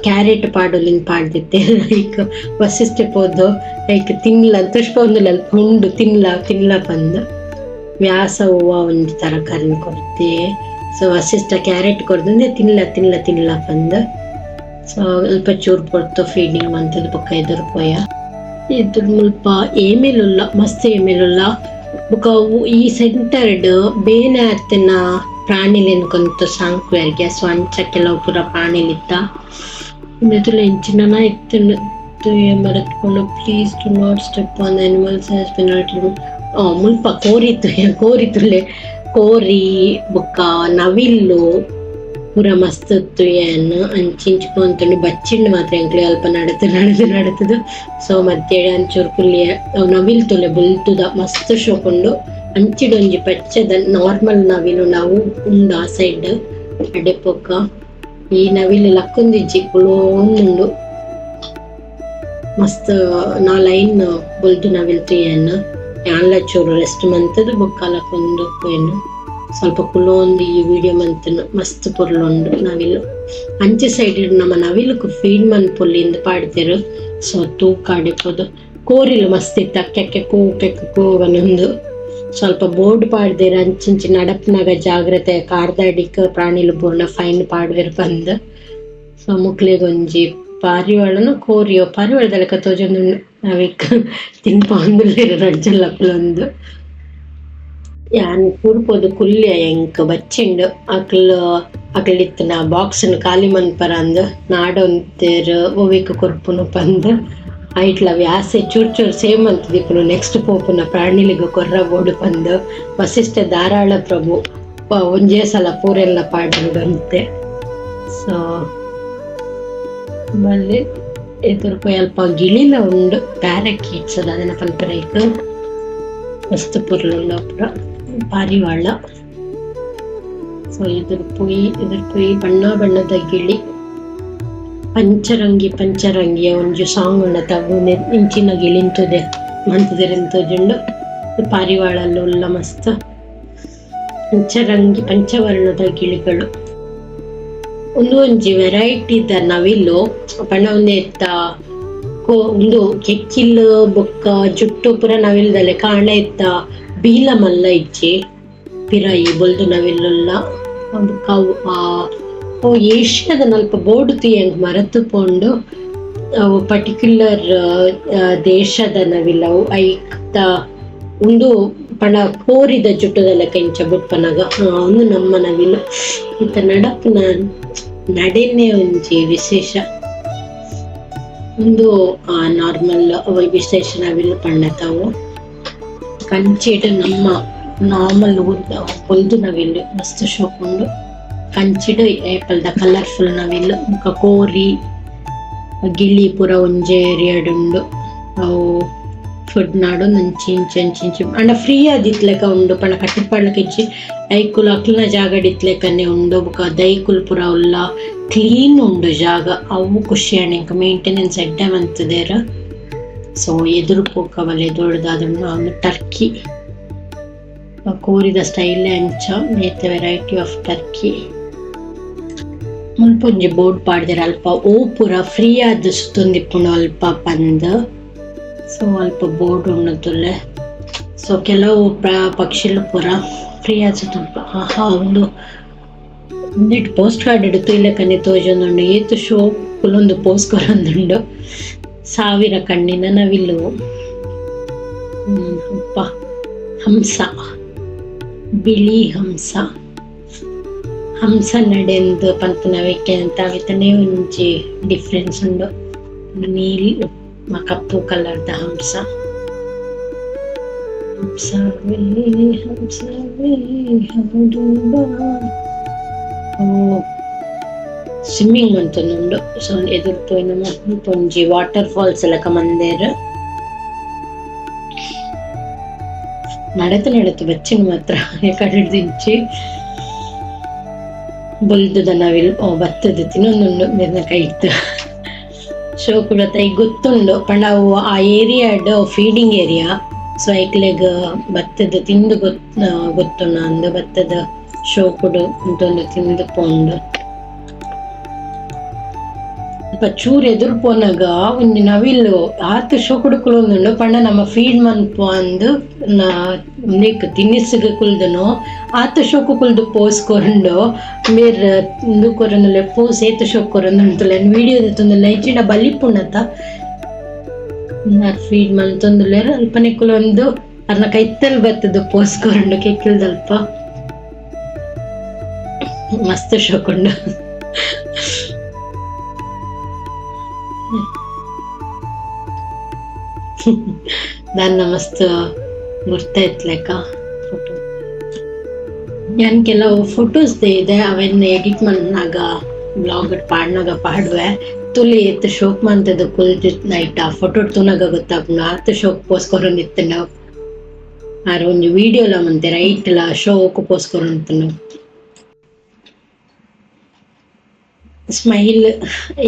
ಕ್ಯಾರೆಟ್ ಪಾಡೋಲಿಂಗ್ ಪಾಡ್ದಿತ್ತೆ ಲೈಕ್ ವಸಿಷ್ಠೆ ಪೋದು ಲೈಕ್ ತಿನ್ಲ ತುಷ್ಪೊಂದುಲ್ಲ ಉಂಡು ತಿನ್ಲ ಬಂದು ವ್ಯಾಸ ಹೂವ ಒಂಜಿ ತರಕಾರಿ ಕೊಡ್ತೆ ಸೊ ವಸಿಷ್ಠ ಕ್ಯಾರೆಟ್ ಕೊಡ್ದಂದೆ ತಿನ್ಲ ಬಂದ. ಸೊ ಅಲ್ಪ ಚೂರು ಕೊಡ್ತು ಫೀಡಿಂಗ್ ಅಂತದ್ದು ಪಕ್ಕ ಎದುರು ಪೋಯ ಇದ್ರ ಮುಲ್ಪ ಏಮೇಲುಲ್ಲ ಮಸ್ತ್ ಏಮೇಲುಲ್ಲ ಬೊಕ ಈ ಸೆಂಟರ್ಡ್ ಬೇನೆ ಅತ್ತಿನ ಪ್ರಾಣಿಲೆನ್ ಕೊಂತ ಸಾಂಕ್ವೇರ್ಗೆ ಸೊ ಅಂಚ ಕೆಲವು ಪೂರ ಪ್ರಾಣಿಲಿತ್ತ ಇನ್ನೆಲ್ಲ ಎಂಚಿನ ಇತ್ತು ಮರೆತ್ಕೊಂಡು please to not step on the animals has been ಮುಲ್ಪ ಕೋರಿತುಲೆ ಕೋರಿ ಬೊಕ್ಕ ನವಿಲ್ಲು ಪೂರ ಮಸ್ತ್ ಇತ್ತು ಏನು ಅಂಚಿಂಚ್ಕೊಂತಂಡು ಬಚ್ಚಿಂಡು ಮಾತ್ರ ಎಂಕ್ಲೆ ಅಲ್ಪ ನಡತದು. ಸೊ ಮತ್ತೆ ಅಂಚೂರು ಪುಲ್ಲಿಯ ನವಿಲ್ ತೊಲೆ ಬುಲ್ತುದ ಮಸ್ತ್ ಶೋಕೊಂಡು ಅಂಚಿಡೊಂಜಿ ಪಚ್ಚದ ನಾರ್ಮಲ್ ನವಿಲು ನಾವು ಉಂಡು ಆ ಸೈಡ್ ಅಡೆಪೊಕ್ಕ ಈ ನವಿಲು ಲಕ್ಕೊಂದಿಜ್ಜಿ ಕುಳೋಂದುಂಡು ಮಸ್ತ್ ನಾ ಲೈನ್ ಬುಲ್ದು ನವಿಲ್ ತುಯ್ಯನ್ನ ಯಾನ್ಲ ಚೂರು ರೆಸ್ಟ್ ಮಂತದು ಬೊಕ್ಕ ಲಕ್ಕೊಂದು ಏನು ಸ್ವಲ್ಪ ಕುಲೋಂದು ಈ ವಿಡಿಯೋ ಮಂತನು ಮಸ್ತ್ ಪೊರ್ಲುಂಡು ನವಿಲು ಅಂಚೆ ಸೈಡ್ ನಮ್ಮ ನವಿಲುಕು ಫೀಡ್ ಮನ್ಪೊಲ್ಲಿಂದ ಪಾಡ್ದೆರು. ಸೊ ತೂಕ ಅಡಿಪೋದು ಕೋರಿಲು ಮಸ್ತ್ ಇತ್ತು ಅಕ್ಕೆ ಕೂಗನೊಂದು ಸ್ವಲ್ಪ ಬೋರ್ಡ್ ಪಾಡ್ದೇರು ಅಂಚಿಂಚಿ ನಡಪ್ನಾಗ ಜಾಗ್ರತೆ ಕಾರ್ದಾಡಿಕ್ ಪ್ರಾಣಿಲು ಪೂರ್ಣ ಫೈನ್ ಪಾಡ್ವೆರು ಬಂದು. ಸೊ ಮುಕ್ಲಿಗೊಂಜಿ ಪಾರಿವಾಳನು ಕೋರಿಯೋ ಪಾರಿವಾಳದಲ್ಲಕ ತೋಜೊಂದು ನಾವಿಕ್ ತಿನ್ಪೊಂದುಲ್ಲೆರು ರಡ್ಜಲ್ಲಪ್ಪಲೊಂದು ಯಾನ್ ಕೂರ್ಪೋದು ಕುಲ್ಯ ಎಂಕ್ ಬಚ್ಚಿಂಡು ಅಕ್ಲಿತ್ತಿನ ಬಾಕ್ಸ್ನು ಖಾಲಿ ಮನ್ಪರ ಅಂದು ನಾಡೊಂತೇರು ಒವಿಕ್ ಕೊರ್ಪುನು ಪಂದು ಐಟ್ಲ ವ್ಯಾಸೆ ಚೂರ್ ಸೇಮ್ ಅಂತ ದಿಪ್ಪುನು ನೆಕ್ಸ್ಟ್ ಪೋಪುನ ಪ್ರಾಣಿಲಿಗ ಕೊರ್ರ ಬೋಡು ಪಂದು ವಸಿಷ್ಠ ಧಾರಾಳ ಪ್ರಭು ಒಂಜೇ ಸಲ ಪೂರೆಲ್ಲ ಪಾಡುಂಡು ಅಂತೆ. ಸೊ ಮళ్ళీ ಎದುರು ಅಲ್ಪ ಗಿಳಿಲ ಉಂಡು ಪ್ಯಾರಕೀಟ್ಸ್ ಅದನ್ನ ಪಲ್ಪರೈಕ್ ಮಸ್ತ್ ಪುರ್ಲುಂಡ ಪುರ ಪಾರಿವಾಳ. ಸೊ ಎದುರು ಪೋಯಿ ಬಣ್ಣದ ಗಿಳಿ ಪಂಚರಂಗಿಯ ಒಂಜಿ ಸಾಂಗ್ ಉಂಡ ತಗೊಂಡೆ ಇಂಚಿನ ಗಿಳಿಂತುದೆ ಮಂತದೆರೆಂತುಂಡು ಪಾರಿವಾಳಲ್ಲಿ ಉಲ್ಲ ಮಸ್ತ್ ಪಂಚವರ್ಣದ ಗಿಳಿಗಳು ಒಂಜಿ ವೆರೈಟಿದ ನವಿಲು ಪಂಡ ಒಂದೆ ಎತ್ತ ಒಂದು ಕೆಕ್ಕಿಲ್ ಬೊಕ್ಕ ಜುಟ್ಟು ಪುರ ನವಿಲ್ದಲೆ ಕಾಣ ಎತ್ತ ಬೀಲ ಮಲ್ಲ ಇಜ್ಜಿ ಪಿರಾಯಿ ಬೊಲ್ದು ನವಿಲುಲ್ಲ ಅವು ಏಷ್ಯಾದ ನಲ್ಪ ಬೋರ್ಡು ತುಯ್ಯಂಗ್ ಮರತು ಪೋಂಡು ಅವು ಪರ್ಟಿಕ್ಯುಲರ್ ದೇಶದ ನವಿಲವು ಐಕ್ತ ಒಂದು ಪಣ ಕೋರಿದ ಜುಟ್ಟದಲ್ಲ ಕೆಂಚ ಬುಟ್ಪನಗ ಒಂದು ನಮ್ಮ ನವಿಲು ಇಂತ ನಡಪುನ ನಡೆನೆ ಒಂಜಿ ವಿಶೇಷ ಒಂದು ನಾರ್ಮಲ್ ವಿಶೇಷ ನವಿಲು ಪಣ್ಣತಾವು ಕಂಚಿಡು ನಮ್ಮ ನಾರ್ಮಲ್ ಹೊಲ್ದು ನವಿಲು ಮಸ್ತ್ ಶೋಕೊಂಡು ಕಂಚಿಡು ಏಪಲ್ದ ಕಲರ್ಫುಲ್ ನವಿಲು ಮುಖ ಕೋರಿ ಗಿಳಿ ಪೂರ ಒಂಜೆ ಏರಿಯಾಡುಂಡು ಅವು ಫುಡ್ ನಾಡು ನಂಚಿಂಚಿ ಅಂಡ ಫ್ರೀ ಆದಿತ್ಲೆಕ ಉಂಡು ಪಂಡ ಕಟ್ಟಿಪಾಡ್ಲಕ ಇಜ್ಜಿ ಐಕುಲು ಅಕ್ಲಿನ ಜಾಗ ಡಿತ್ಲೆಕನೆ ಉಂಡು ಬೊಕ ದೈಕುಲು ಪೂರ ಉಲ್ಲ ಕ್ಲೀನ್ ಉಂಡು ಜಾಗ ಅವು ಖುಷಿ ಆಣೆಂಕ ಮೇಂಟೆನೆನ್ಸ್ ಎಡ್ಡೆ ಮಂತದೇರ. ಸೊ ಎದುರು ಪೋಕವಲೆ ದೊಡ್ಡದಾದ ಒಂದು ಟರ್ಕಿ ಕೋರಿದ ಸ್ಟೈಲ್ ಅಂಚ ಮೇತೆ ವೆರೈಟಿ ಆಫ್ ಟರ್ಕಿ ಮುಲ್ಪ ಒಂಜಿ ಬೋರ್ಡ್ ಪಾಡ್ದೆರ್ ಅಲ್ಪ ಓ ಪೂರ ಫ್ರೀ ಆದ ಸುತ್ತೊಂದಿಪ್ಪುಂಡು ಅಲ್ಪ ಪಂದ್. ಸೊ ಅಲ್ಪ ಬೋರ್ಡ್ ಉಣ್ಣುತ್ತುಲ್ಲೆ. ಸೊ ಕೆಲವು ಪಕ್ಷಿಲು ಪೂರ ಫ್ರೀ ಆದ ಸುತ್ತ ಒಂದು ಒಂದಿಟ್ಟು ಪೋಸ್ಟ್ ಕಾರ್ಡ್ ಇಡುತ್ತು ಇಲ್ಲ ಕನೆ ತೋಜೊಂದುಂಡು ಏತು ಶೋ ಕುಲೊಂದು ಪೋಸ್ಟ್ ಕೊರೊಂದುಂಡು 1000 ಕಣ್ಣಿನ ನವಿಲು ಅಪ್ಪ ಹಂಸ ಬಿಳಿ ಹಂಸ ನಡೆಂದು ಪಂಪನವಿಕೆ ಅಂತ ಅವಿತನೇ ಒಂಜಿ ಡಿಫ್ರೆನ್ಸ್ ಉಂಡು. ನೀಲಿ ಕಪ್ಪು ಕಲರ್ದ ಸ್ವಿಮ್ಮಿಂಗ್ ಮಂತುಂಡು. ಸೊ ಎದುರು ಪೋಯಿನ ಒಂಜಿ ವಾಟರ್ ಫಾಲ್ಸ್ ಲಕ ಮಂದೇರು ನಡತು ಬಚ್ಚಿನ ಮಾತ್ರ ಕಡಿಡ್ದಿಂಚಿ ಬೊಲ್ದುದ ನವಿಲ್ ಬತ್ತದ ತಿನ್ನೊಂದುಂಡು ಮೇರ್ನ ಕೈತ್ತು ಶೋ ಕೂಡ ತೈ ಗೊತ್ತುಂಡು ಪಂಡ ಅವು ಆ ಏರಿಯಾಡ್ ಫೀಡಿಂಗ್ ಏರಿಯಾ. ಸೊ ಐಕ್ಲೆಗ್ ಬತ್ತದ ತಿಂದು ಗೊತ್ತುಂಡು ಅಂದು ಬತ್ತದ ಶೋ ಕೊಡು ಅಂತೊಂದು ತಿಂದು ಪೋಂಡು ಅಲ್ಪ ಚೂರು ಎದುರು ಪೋನಾಗ ಒಂದು ನವಿಲು ಆತು ಶೋಕುಡು ಕುಲೊಂದುಂಡು ಪಂಡ ನಮ್ಮ ಫೀಡ್ ಮನ್ಪು ಅಂದು ನೆಕ್ ತಿನ್ನಿಸಿಗೆ ಕುಲ್ದನು ಆತು ಶೋಕು ಕುಲ್ದು ಪೋಸ್ಕೊಂಡು ಮೇರ್ ಇಂದು ಕೊರಂದುಲೆ ಪೋಸ್ ಏತು ಶೋಕ್ ಕೊರಂದುಂಟುಲೆ ವಿಡಿಯೋ ತಂದುಲ್ಲ ಹೆಚ್ಚಿನ ಬಲಿಪುಣ್ಣತ ಫೀಡ್ ಮಲ್ತೊಂದುಲೆ ಅಲ್ಪನೆ ಕುಲೊಂದು ಅರ್ನ ಕೈತಲ್ ಬತ್ತದು ಪೋಸ್ಕೊಂಡು ಕೆಕ್ಕಿಲ್ದಲ್ಪ ಮಸ್ತ್ ಶೋಕುಂಡು ನನ್ನ ಮಸ್ತ್ ಗುರ್ತಾಯ್ತ್ಲೆಕ್ಕ ಫೋಟೋ ಯಾನ್ ಕೆಲವು ಫೋಟೋಸ್ ಇದೆ ಅವನ್ನ ಎಡಿಟ್ ಮಾಡ್ನಾಗ ಬ್ಲಾಗ್ ಪಾಡ್ನಾಗ ಪಾಡ್ವೆ ತುಲಿ ಎತ್ತು ಶೋಕ್ ಮಂತದ ಕುಲ್ಜಿ ನೈಟ್ ಆ ಫೋಟೋ ತುನಾಗ ಗೊತ್ತಾಗ್ನ ಆತ ಶೋಕ್ ಪೋಸ್ಕೊರಂದಿತ್ತು ನಾವು ಆರ ಒಂದು ವಿಡಿಯೋಲ ಮಂತೆ ರೈಟ್ಲ ಶೋಕ್ ಪೋಸ್ಕೊರಂತ ನಾವು ಸ್ಮೈಲ್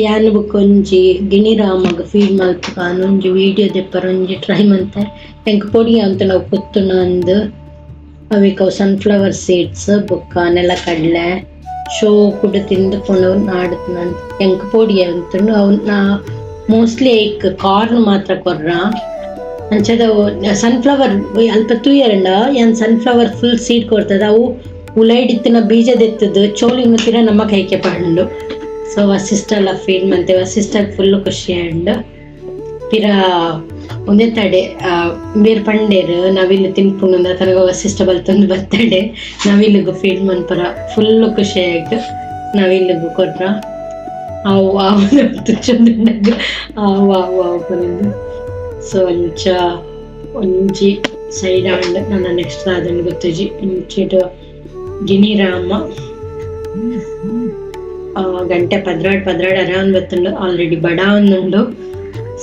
ಯಾನ್ ಬುಕ್ಕೊಂಜಿ ಗಿಣಿರಾಮಗ ಫೀಡ್ ಮಲ್ಪಗ ಒಂಜಿ ವಿಡಿಯೋ ದೆಪ್ಪರ ಒಂಜಿ ಟ್ರೈ ಮಂತೆ ಎಂಕ್ ಪೊಡಿ ಅಂತ ನಾವು ಪುತ್ತುನ ಅಂದು ಅವಿಕ ಸನ್ಫ್ಲವರ್ ಸೀಡ್ಸ್ ಬೊಕ್ಕ ನೆಲಕಡ್ಲೆ ಶೋ ಕುಡ್ ತಿಂದು ಪೊಂಡು ನಾಡ್ದು ಎಂಕ್ ಪೊಡಿ ಅಂತಂಡು ಅವನ್ನ ಮೋಸ್ಟ್ಲಿ ಐಕ್ ಕಾರ್ನ್ ಮಾತ್ರ ಕೊರ್ರ ಅಂಚದ ಸನ್ಫ್ಲವರ್ ಅಲ್ಪ ತೂಯರಂಡ ಯಾನ್ ಸನ್ಫ್ಲವರ್ ಫುಲ್ ಸೀಡ್ ಕೊಡ್ತದ ಅವು ಉಲೈಡಿತ್ತಿನ ಬೀಜದೆತ್ತದು ಚೋಲಿನ ತಿರ ನಮ್ಮ Kaikeyi Pandu so ವಸಿಸ್ಟಲ್ಲ feed ಮಂತೆ ವಸಿಸ್ಟಲ್ full ಖುಷಿ ಅಂಡ್ ಪಿರ ಒಂದೇ ತಡೆ ಬೇರೆ ಪಂಡೇರು ನವಿಲು ತಿನ್ಪುಂಡು ತನಗ ವಸಿಷ್ಠ ಬಲ್ತೊಂದು ಬರ್ತಡೆ ನವಿಲಿಗು ಫೀಡ್ ಮನ್ಪರ ಫುಲ್ ಖುಷಿ ಆಯ್ತು ನವಿಲಿಗು ಕೊಟ್ರ ಅವು ಚಂದ ಅವು ಬಂದು ಸೊ ಒಂಜಿ ಸೈಡ್ ಅಂಡ್ ನನ್ನ ನೆಕ್ಸ್ಟ್ ಅದನ್ನು ಗೊತ್ತಜಿ ಇಂಚಿಡು ಗಿಣಿರಾಮ ಗಂಟೆ ಪದ್ರಾಡ್ ಅರಾನ್ ಬತ್ತುಂಡು ಆಲ್ರೆಡಿ ಬಡ ಒಂದುಂಡು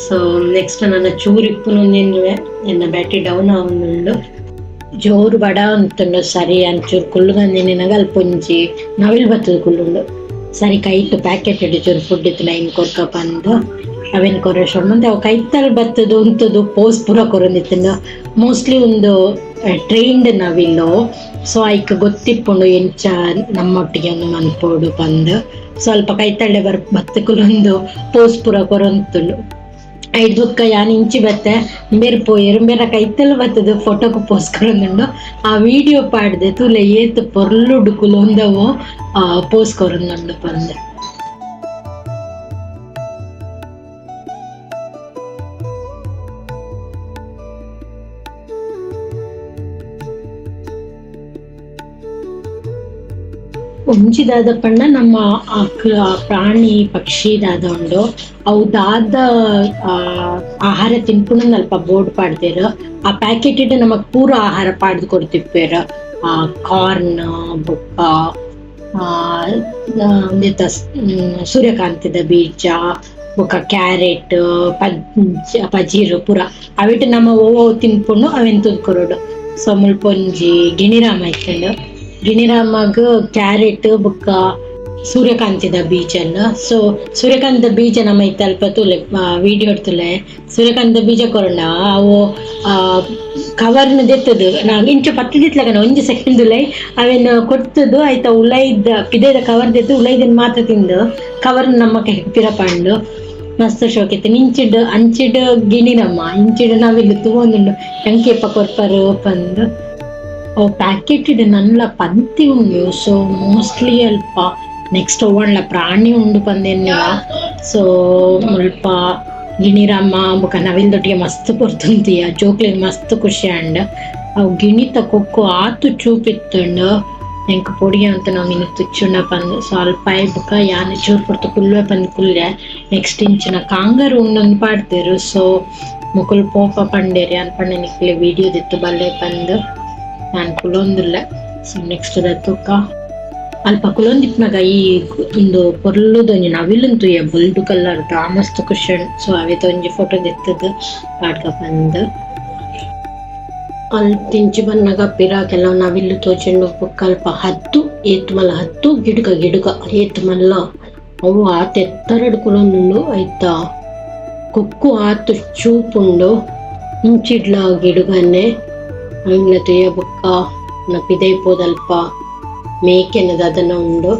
ಸೊ ನೆಕ್ಸ್ಟ್ ನನ್ನ ಚೂರು ಇಪ್ಪುನುಂದೇನುವೆ ಎನ್ನ ಬ್ಯಾಟ್ರಿ ಡೌನ್ ಆವೊಂದುಂಡು ಜೋರು ಬಡ ಅಂತುಂಡು ಸರಿ ಅಂಚೂರು ಕುಲ್ಲುಗಂದಿನಾಗ ಅಲ್ಪೊಂಜಿ ನವಿಲ್ ಬತ್ತದ ಕುಲ್ಲುಂಡು ಸರಿ ಕೈಟ್ ಪ್ಯಾಕೆಟ್ ಇಟ್ಟು ಚೂರು ಫುಡ್ ಇತ್ತು ನೈನ್ ಕೊರ್ಕ ಬಂದು ಅವೇನು ಕೊರೋಶ್ ಮತ್ತೆ ಅವು ಕೈತಲ್ ಬತ್ತದು ಉಂತದು ಪೋಸ್ ಪೂರ ಕೊರೊಂದಿತ್ತು ಮೋಸ್ಟ್ಲಿ ಒಂದು ಟ್ರೈನ್ಡ್ ನವಿಲು ಸೊ ಐಕ್ ಗೊತ್ತಿಪ್ಪುಂಡು ಎಂಚ ನಮ್ಮೊಟ್ಟಿಗೆ ಒಂದು ಮನ್ಪೋಡು ಬಂದು ಸ್ವಲ್ಪ ಕೈತಳ್ಳೆ ಬತ್ತಕುಲೊಂದು ಪೋಸ್ ಪೂರ ಕೊರೊಂತುಂಡು ಐದು ದುಃಖ ಯಾನ್ ಇಂಚಿ ಬತ್ತೆ ಬೇರೆ ಪೋಯರು ಬೇರೆ ಕೈತಲ್ಲ ಬತ್ತದು ಫೋಟೋಕು ಪೋಸ್ ಕೊರೊಂದುಂಡು ಆ ವಿಡಿಯೋ ಪಾಡ್ದೆ ತುಲೆ ಏತು ಪೊರ್ಲುಡು ಕುಲೊಂದವು ಪೋಸ್ ಕೊರೊಂದುಂಡು ಬಂದು ಒಂಜಿದಾದ ಪಂಡ ನಮ್ಮ ಪ್ರಾಣಿ ಪಕ್ಷಿ ದಾದ ಉಂಡು ಅವು ದಾದ ಆಹಾರ ತಿನ್ಪುಂಡು ಅಲ್ಪ ಬೋರ್ಡ್ ಪಾಡ್ದೇರು ಆ ಪ್ಯಾಕೆಟ್ ಇಟ್ಟು ನಮಗ್ ಪೂರ ಆಹಾರ ಪಾಡ್ದು ಕೊಡ್ತಿಪ್ಪೇರ ಕಾರ್ನ್ ಬೊಕ್ಕ ಸೂರ್ಯಕಾಂತಿದ ಬೀಜ ಬೊಕ್ಕ ಕ್ಯಾರೆಟ್ ಪಜೀರು ಪೂರ ಅವಿಟ್ಟು ನಮ್ಮ ಓ ತಿನ್ಪುಂಡು ಅವೆನ್ ತುದ್ಕೊರೋಡು ಸೊ ಮುಲ್ಪೊಂಜಿ ಗಿಣಿರಾಮ ಇತ್ತಂಡು ಗಿಣಿರಾಮಗ್ ಕ್ಯಾರೆಟ್ ಬೊಕ್ಕ ಸೂರ್ಯಕಾಂತಿದ ಬೀಜನ ಸೊ ಸೂರ್ಯಕಾಂತಿದ ಬೀಜ ನಮ್ಮ ಇತ್ತ ಅಲ್ಪ ತುಲೆ ವಿಡಿಯೋ ತುಲೆ ಸೂರ್ಯಕಾಂತಿದ ಬೀಜ ಕೊರೋಣ ಅವು ಕವರ್ನ ದೆತ್ತದು ನಾ ಇಂಚು ಪತ್ತಿದಿತ್ಲಗನ ಒಂಜಿ ಸೆಕೆಂಡ್ ಉಲೈ ಅವೇನು ಕೊಡ್ತದು ಆಯ್ತಾ ಉಲೈದ ಪಿದೆದ ಕವರ್ ದೆತ್ತು ಉಲೈದನ್ ಮಾತ್ರ ತಿಂದು ಕವರ್ ನಮ್ಮ ಕೈ ಪಿರಪಂಡು ಮಸ್ತ್ ಶೋಕಿತ್ತು ಇಂಚಿಡ್ ಅಂಚಿಡ್ ಗಿಣಿರಮ್ಮ ಇಂಚಿಡ್ ನಾವಿಲ್ಲಿ ತಗೊಂದುಂಡು ಎಂಕೆಪ್ಪ ಕೊರ್ಪರು ಪಂದು ಅವು ಪ್ಯಾಕೆಟ್ ಇಡ್ ನನ್ಲ ಪಂತಿ ಉಂಡು ಸೊ ಮೋಸ್ಟ್ಲಿ ಅಲ್ಪ ನೆಕ್ಸ್ಟ್ ಒಳ್ಳೆ ಪ್ರಾಣಿ ಉಂಡು ಪಂದೆನ್ನಿವ ಸೊ ಮುಲ್ಪ ಗಿಣಿರಮ್ಮ ಬೊಕ ನವಿಲ್ದೊಟ್ಟಿಗೆ ಮಸ್ತ್ ಕೊರ್ತುಂತಿಯ ಜೋಕ್ಲೆಗ್ ಮಸ್ತ್ ಖುಷಿ ಅಂಡ್ ಅವು ಗಿಣಿತ ಕೊಕ್ಕು ಆತು ಚೂಪಿತ್ತುಂಡು ಎಂಕ್ ಪೊಡಿ ಅಂತ ನಾವು ನಿನಗೆ ತುಚ್ಚುಂಡ ಪಂದು ಸೊ ಅಲ್ಪ ಬೊಕ ಯಾನ್ ಚೂರು ಪೊರ್ತು ಕುಲ್ವೆ ಪಂದು ಕುಲ್ಲೆ ನೆಕ್ಸ್ಟ್ ಇಂಚಿನ ಕಾಂಗರ್ ಉಂಡೊಂದು ಪಾಡ್ದೇರು ಸೊ ಮುಕುಲ್ ಪೋಪ ಪಂಡೇರಿ ಅನ್ಪಂಡ ನಿಕ್ಲೆ ವಿಡಿಯೋ ದಿತ್ತು ಬಲ್ಲೆ ಪಂದು ನಾನು ಕುಲೊಂದಿಲ್ಲ ಸೊ ನೆಕ್ಸ್ಟ್ ತೂಕ ಅಲ್ಪ ಕುಲೊಂದಿಪ್ನಾಗ ಈ ಒಂದು ಪೊರ್ಲುದೊಂಜಿ ನವಿಲಂತೂ ಬುಲ್ಡು ಕಲರ್ ಮಸ್ತ್ ಖುಷಿ ಸೊ ಅವೇತ ಒಂಜಿ ಫೋಟೋ ದೆತ್ತದು ಪಾಡ್ಕ ಬಂದು ಅಲ್ಲಿ ತಿಂಚಿ ಬನ್ನಾಗ ಪಿರ ಕೆಲವು ನವಿಲು ತೋಚಂಡು ಬೊಕ್ಕ ಅಲ್ಪ ಹತ್ತು ಏತ್ ಮಲ್ಲ ಹತ್ತು ಗಿಡಗ ಏತ್ ಮಲ್ಲ ಅವು ಆತ ಎತ್ತರಡು ಕುಲೊಂದುಂಡು ಐತಾ ಕೊಕ್ಕು ಆತು ಚೂಪುಂಡು ಇಂಚಿಡ್ಲ ಗಿಡಗನ್ನೆ ಅಂಗ್ಲ ತುಯ್ಯ ಬೊಕ್ಕ ಪಿದೈಪೋದಲ್ಪ ಮೇಕೆನದ ಅದನ್ನ ಉಂಡು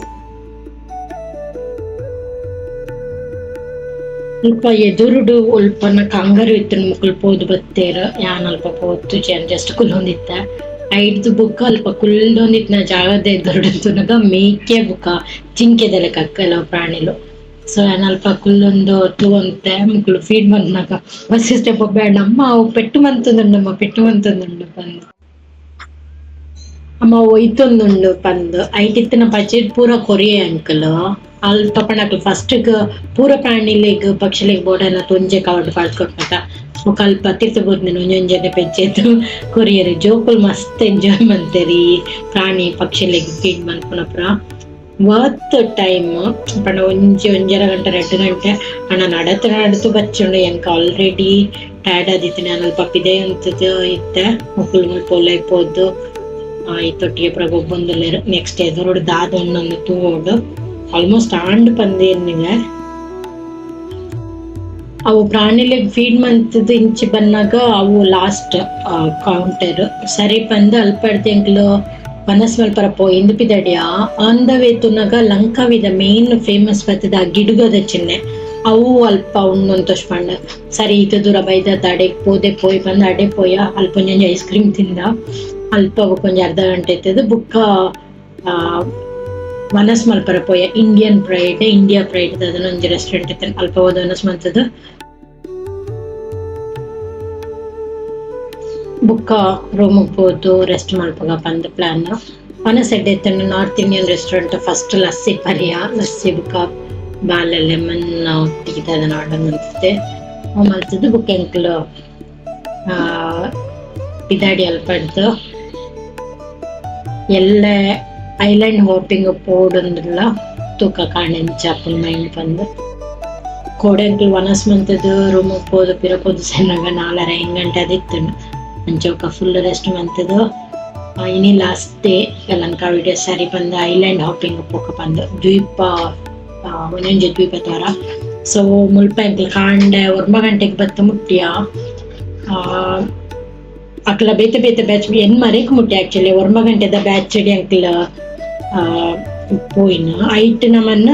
ಅಲ್ಪ ಎದುರುಡು ಉಲ್ಪನ ಕಂಗಾರು ಇತ್ತನ ಮುಕ್ಕಲು ಪೋದು ಬತ್ತೇರು ಯಾನ್ ಅಲ್ಪ ಪೋತು ಜಸ್ಟ್ ಕುಲ್ಲೊಂದಿತ್ತ ಐಡ್ದು ಬುಕ್ಕ ಅಲ್ಪ ಕುಲ್ಲೊಂದಿತ್ತ ಜಾಗದ ಎದುರುಡುತ್ತುನಗ ಮೇಕೆ ಬುಕ್ಕ ಜಿಂಕೆದಲೆ ಕಕ್ಕಲ ಪ್ರಾಣಿಲು ಸೊ ಯಾನ್ ಅಲ್ಪ ಕುಲ್ಲೊಂದು ತೂವಂತೆ ಮುಕ್ಕಳು ಫೀಡ್ ಬಂದ್ನಾಗ ಬಸ್ ಸ್ಟೆಪ್ ಬೇಡ ಅಮ್ಮ ಅವು ಪೆಟ್ಟು ಮಂತುಂಡು ಬಂದು ಅಮ್ಮ ಒಯ್ತೊಂದುಂಡು ಪಂದ್ ಐಟಿತ್ತಿನ ಬಜೆಟ್ ಪೂರ ಕೊರಿಯೆ ಅಂಕಲ್ ಅಲ್ಪ ಪಣಕ್ಲು ಫಸ್ಟ್ ಪೂರ ಪ್ರಾಣಿಲೆಗ್ ಪಕ್ಷಿಲೆಗ್ ಬೋಡನ ತೊಂಜೆ ಕವಡ್ ಪಾಡ್ಕೊಟ್ಟ ಮುಖಲ್ಪ ತಿರ್ತು ಬೋದ್ನೇನು ಒಂಜೊಂಜನೆ ಪೆಂಚೆದು ಕೊರಿಯರ್ ಜೋಕುಲ್ ಮಸ್ತ್ ಎಂಜಾಯ್ ಮಂತೆರಿ ಪ್ರಾಣಿ ಪಕ್ಷಿಲೆಗ್ ಫೀಡ್ ಮನ್ಪುನ ಪುರ ವರ್ತ್ ಟೈಮ್ ಪಂಡ ಒಂಜರ ಗಂಟೆ 2 ಗಂಟೆ ಅಣ್ಣ ನಡತು ಬಚ್ಚುಂಡು ಎಂಕ ಆಲ್ರೆಡಿ ಟಯರ್ಡ್ ಆದಿತ್ತಿನ ಅಲ್ಪ ಪಿದೆ ಅಂತದ್ದು ಇತ್ತೆ ಮುಕ್ಕುಲು ಮುಲ್ಪೊಲ್ಲ ಇಪ್ಪೋದು ಈ ತೊಟ್ಟಿಗೆ ಪುರ ಗೊಬ್ಬೊಂದುಲ್ಲೆರ್ ನೆಕ್ಸ್ಟ್ ಎದುರುಡು ದಾದ ಒಂದೊಂದು ತೂವೋಡು ಆಲ್ಮೋಸ್ಟ್ ಆಂಡ್ ಪಂದೇನಿವೆ ಅವು ಪ್ರಾಣಿಲೆಗ್ ಫೀಡ್ ಮಂತದ್ದು ಇಂಚಿ ಬನ್ನಾಗ ಅವು ಲಾಸ್ಟ್ ಕೌಂಟರ್ ಸರಿ ಪಂದ್ ಅಲ್ಪ ಎಂಕ್ಲು ಮನಸ್ ಮಲ್ಪರ ಪೋಯಿಂದು ಪಿದಡಿಯ ಆನ್ ದ ವೇ ತುನಗ ಲಂಕಾವಿದ ಮೇನ್ ಫೇಮಸ್ ಬತ್ತದ ಗಿಡುಗದ ಚಿಹ್ನೆ ಅವು ಅಲ್ಪ ಉಣ್ಣೊಂತೋಷ್ ಪಂಡ ಸರಿ ಈತ ದೂರ ಬೈದ ಅಡೆಗ್ ಪೋದೆ ಪೋಯ್ ಬಂದು ಅಡೆ ಪೋಯ ಅಲ್ಪ ಒಂಜೊಂಜಿ ಐಸ್ ಕ್ರೀಮ್ ತಿಂದ ಅಲ್ಪ ಕೊಂಚ ಅರ್ಧ ಗಂಟೆ ಇತ್ತದು ಬುಕ್ಕ ಮನಸ್ ಮಲ್ಪರ ಪೋಯ ಇಂಡಿಯಾ ಪ್ರೈಡ್ ಅದನ್ನೊಂದು ರೆಸ್ಟೋರೆಂಟ್ ಇತ್ತು ಅಲ್ಪ ಹೋದ ಮನಸ್ ಮಂತದ್ದು ಬುಕ್ಕ ರೂಮಿಗೆ ಹೋದು ರೆಸ್ಟ್ ಮಲ್ಪಗ ಬಂದ ಪ್ಲಾನ್ ಮನಸ್ ಎಡ್ಡೆ ಇತ್ತು North Indian restaurant first lassi lassi ಬುಕ್ಕ ಬಾಲೆ ಲೆಮನ್ ಒಟ್ಟಿಗೆ ಅದನ್ನ ಆರ್ಡರ್ ಮಾಡ್ತಿದ್ದೆ ಮಲ್ತದ್ದು ಬುಕ್ ಎಂಕ್ಲು ಪಿದಾಡಿ ಅಲ್ಪ ಇಡ್ದು ಎಲ್ಲ ಐಲ್ಯಾಂಡ್ ಹೋಪಿಂಗ್ ಪೋಡಂದ್ರಲ್ಲ ತೂಕ ಕಾಣೆಂಚಾಪುನ ಮೈಂಡ್ ಬಂದು ಕೋಡೆಂಕ್ಲು ವನಸ್ ಮಂತದ್ದು ರೂಮಿಗೆ ಹೋದು ಪಿರಪೋದು ಸಣ್ಣಗ 4:30 ಗಂಟೆ ಅದಿತ್ತು ಅಂಚೋಕ ಫುಲ್ ರೆಸ್ಟ್ ಮಂತದ್ದು ಇನಿ ಲಾಸ್ಟ್ ಡೇ ಲಂಕಾ ವಿಡಿಯೋ ಸರಿ ಬಂದು ಐಲ್ಯಾಂಡ್ ಹಾಪಿಂಗ್ ಪೋಕ ಬಂದು ದ್ವೀಪ ಒಂದೊಂಜಿ ದ್ವೀಪ ತರ ಸೊ ಮುಲ್ಪ ಎಂಕ್ಲು ಕಾಂಡೆ 9 ಗಂಟೆಗೆ ಬತ್ತು ಮುಟ್ಟಿಯ ಅಕ್ಲ ಬೇತೆ ಬ್ಯಾಚ್ ಎನ್ ಮರೇಕ್ ಮುಟ್ಟಿ ಆಕ್ಚುಲಿ 9 ಗಂಟೆದ ಬ್ಯಾಚ್ ಅಡಿ ಅಂಕ್ಲ ಪೋಯಿನ ಐಟ್ ನಮ್ಮನ್ನ